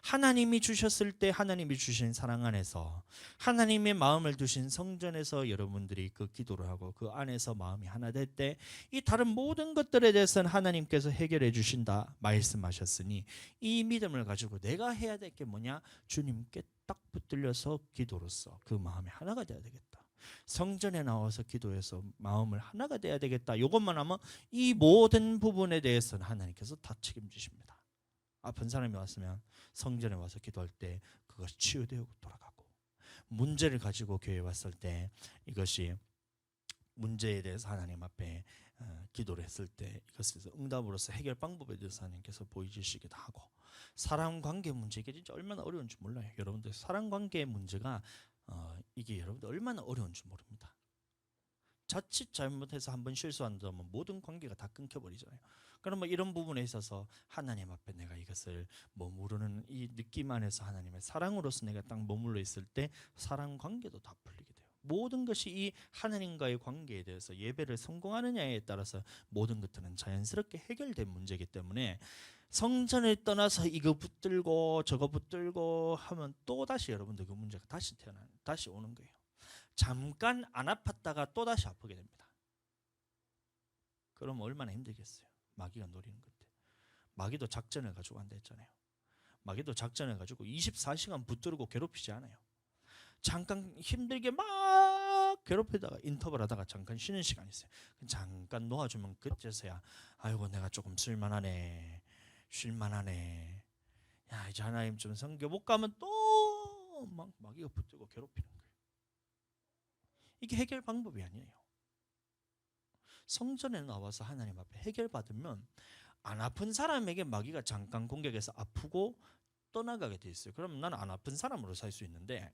S1: 하나님이 주셨을 때 하나님이 주신 사랑 안에서, 하나님의 마음을 두신 성전에서 여러분들이 그 기도를 하고 그 안에서 마음이 하나 될 때 이 다른 모든 것들에 대해서는 하나님께서 해결해 주신다 말씀하셨으니, 이 믿음을 가지고 내가 해야 될 게 뭐냐? 주님께 딱 붙들려서 기도로서 그 마음이 하나가 돼야 되겠다. 성전에 나와서 기도해서 마음을 하나가 돼야 되겠다. 이것만 하면 이 모든 부분에 대해서는 하나님께서 다 책임지십니다. 아픈 사람이 왔으면 성전에 와서 기도할 때 그것이 치유되고 돌아가고, 문제를 가지고 교회에 왔을 때 이것이 문제에 대해서 하나님 앞에 기도를 했을 때 이것에서 응답으로서 해결 방법에 대해서 하나님께서 보여주시기도 하고, 사람 관계 문제, 이게 진짜 얼마나 어려운지 몰라요. 여러분들 사람 관계의 문제가 이게 여러분들 얼마나 어려운지 모릅니다. 자칫 잘못해서 한번 실수한다면 모든 관계가 다 끊겨버리잖아요. 그럼 뭐 이런 부분에 있어서 하나님 앞에 내가 이것을 머무르는 이 느낌 안에서 하나님의 사랑으로서 내가 딱 머물러 있을 때 사랑 관계도 다 풀리게 돼요. 모든 것이 이 하나님과의 관계에 대해서 예배를 성공하느냐에 따라서 모든 것들은 자연스럽게 해결된 문제이기 때문에, 성전을 떠나서 이거 붙들고 저거 붙들고 하면 또 다시 여러분들 그 문제가 다시 오는 거예요. 잠깐 안 아팠다가 또 다시 아프게 됩니다. 그럼 얼마나 힘들겠어요. 마귀가 노리는 건데. 마귀도 작전을 가지고 한다 했잖아요. 마귀도 작전을 가지고 24시간 붙들고 괴롭히지 않아요. 잠깐 힘들게 막 괴롭히다가 인터벌 하다가 잠깐 쉬는 시간이 있어요. 잠깐 놓아주면 그때서야 아이고 내가 조금 쓸만하네, 쉴만하네, 야 이제 하나님 좀 섬겨 못 가면 또 막 마귀가 붙들고 괴롭히는 거예요. 이게 해결 방법이 아니에요. 성전에 나와서 하나님 앞에 해결받으면 안 아픈 사람에게 마귀가 잠깐 공격해서 아프고 떠나가게 돼 있어요. 그럼 나는 안 아픈 사람으로 살 수 있는데,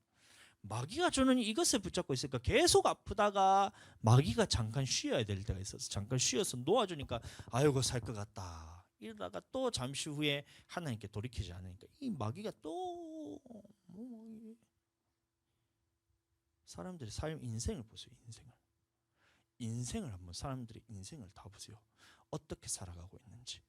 S1: 마귀가 주는 이것에 붙잡고 있으니까 계속 아프다가 마귀가 잠깐 쉬어야 될 때가 있어서 잠깐 쉬어서 놓아주니까 아이고 살 것 같다 이러다가 또 잠시 후에 하나님께 돌이키지 않으니까 이 마귀가 또 사람들의 삶 인생을 보세요. 인생을 한번 사람들의 인생을 다 보세요. 어떻게 살아가고 있는지.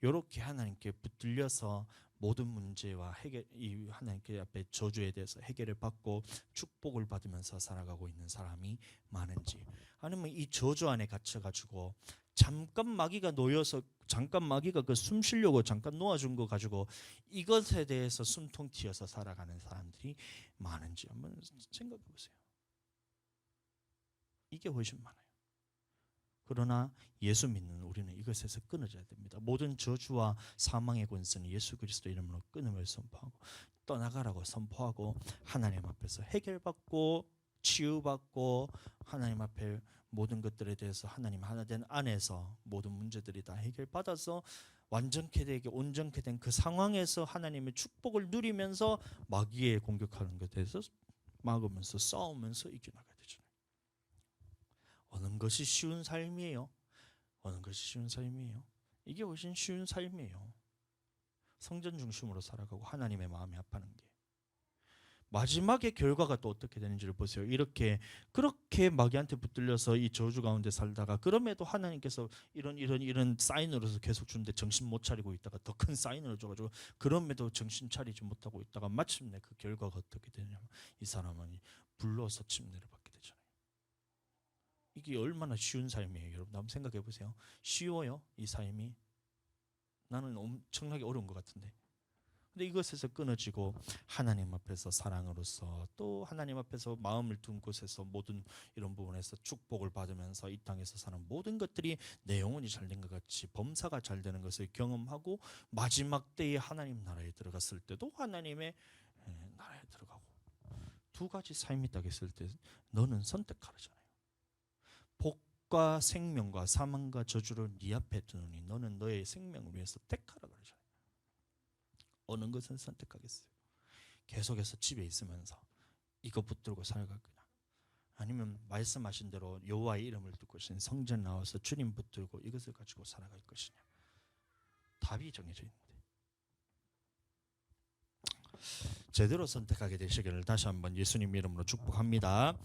S1: 이렇게 하나님께 붙들려서 모든 문제와 해결, 이 하나님께 앞에 저주에 대해서 해결을 받고 축복을 받으면서 살아가고 있는 사람이 많은지, 아니면 이 저주 안에 갇혀가지고 잠깐 마귀가 놓여서 잠깐 마귀가 그 숨 쉬려고 잠깐 놓아준 거 가지고 이것에 대해서 숨통 튀어서 살아가는 사람들이 많은지 한번 생각해 보세요. 이게 훨씬 많아요. 그러나 예수 믿는 우리는 이것에서 끊어져야 됩니다. 모든 저주와 사망의 권세는 예수 그리스도 이름으로 끊음을 선포하고 떠나가라고 선포하고, 하나님 앞에서 해결받고 치유받고 하나님 앞에 모든 것들에 대해서 하나님 하나 된 안에서 모든 문제들이 다 해결받아서 완전케 되게 온전케 된 그 상황에서 하나님의 축복을 누리면서 마귀의 공격하는 것에 대해서 막으면서 싸우면서 이겨나가야 되잖아요. 어느 것이 쉬운 삶이에요? 어느 것이 쉬운 삶이에요? 이게 훨씬 쉬운 삶이에요. 성전 중심으로 살아가고 하나님의 마음이 아파하는 게. 마지막의 결과가 또 어떻게 되는지를 보세요. 이렇게 그렇게 마귀한테 붙들려서 이 저주 가운데 살다가 그럼에도 하나님께서 이런 사인으로서 계속 주는데 정신 못 차리고 있다가 더 큰 사인을 줘가지고 그럼에도 정신 차리지 못하고 있다가 마침내 그 결과가 어떻게 되냐면 이 사람은 불로서 침례를 받게 되잖아요. 이게 얼마나 쉬운 삶이에요, 여러분. 한번 생각해 보세요. 쉬워요, 이 삶이? 나는 엄청나게 어려운 것 같은데. 근데 이것에서 끊어지고 하나님 앞에서 사랑으로서 또 하나님 앞에서 마음을 둔 곳에서 모든 이런 부분에서 축복을 받으면서 이 땅에서 사는 모든 것들이 내 영혼이 잘된 것 같이 범사가 잘 되는 것을 경험하고 마지막 때에 하나님 나라에 들어갔을 때도 하나님의 나라에 들어가고 두 가지 삶이 딱 있을 때 너는 선택하라잖아요. 복과 생명과 사망과 저주를 네 앞에 두느니 너는 너의 생명을 위해서 택하라 그러잖아요. 어느 것을 선택하겠어요? 계속해서 집에 있으면서 이거 붙들고 살갈 거냐, 아니면 말씀하신 대로 여호와의 이름을 듣고 성전 나와서 주님 붙들고 이것을 가지고 살아갈 것이냐. 답이 정해져 있는데 제대로 선택하게 되시기를 다시 한번 예수님 이름으로 축복합니다.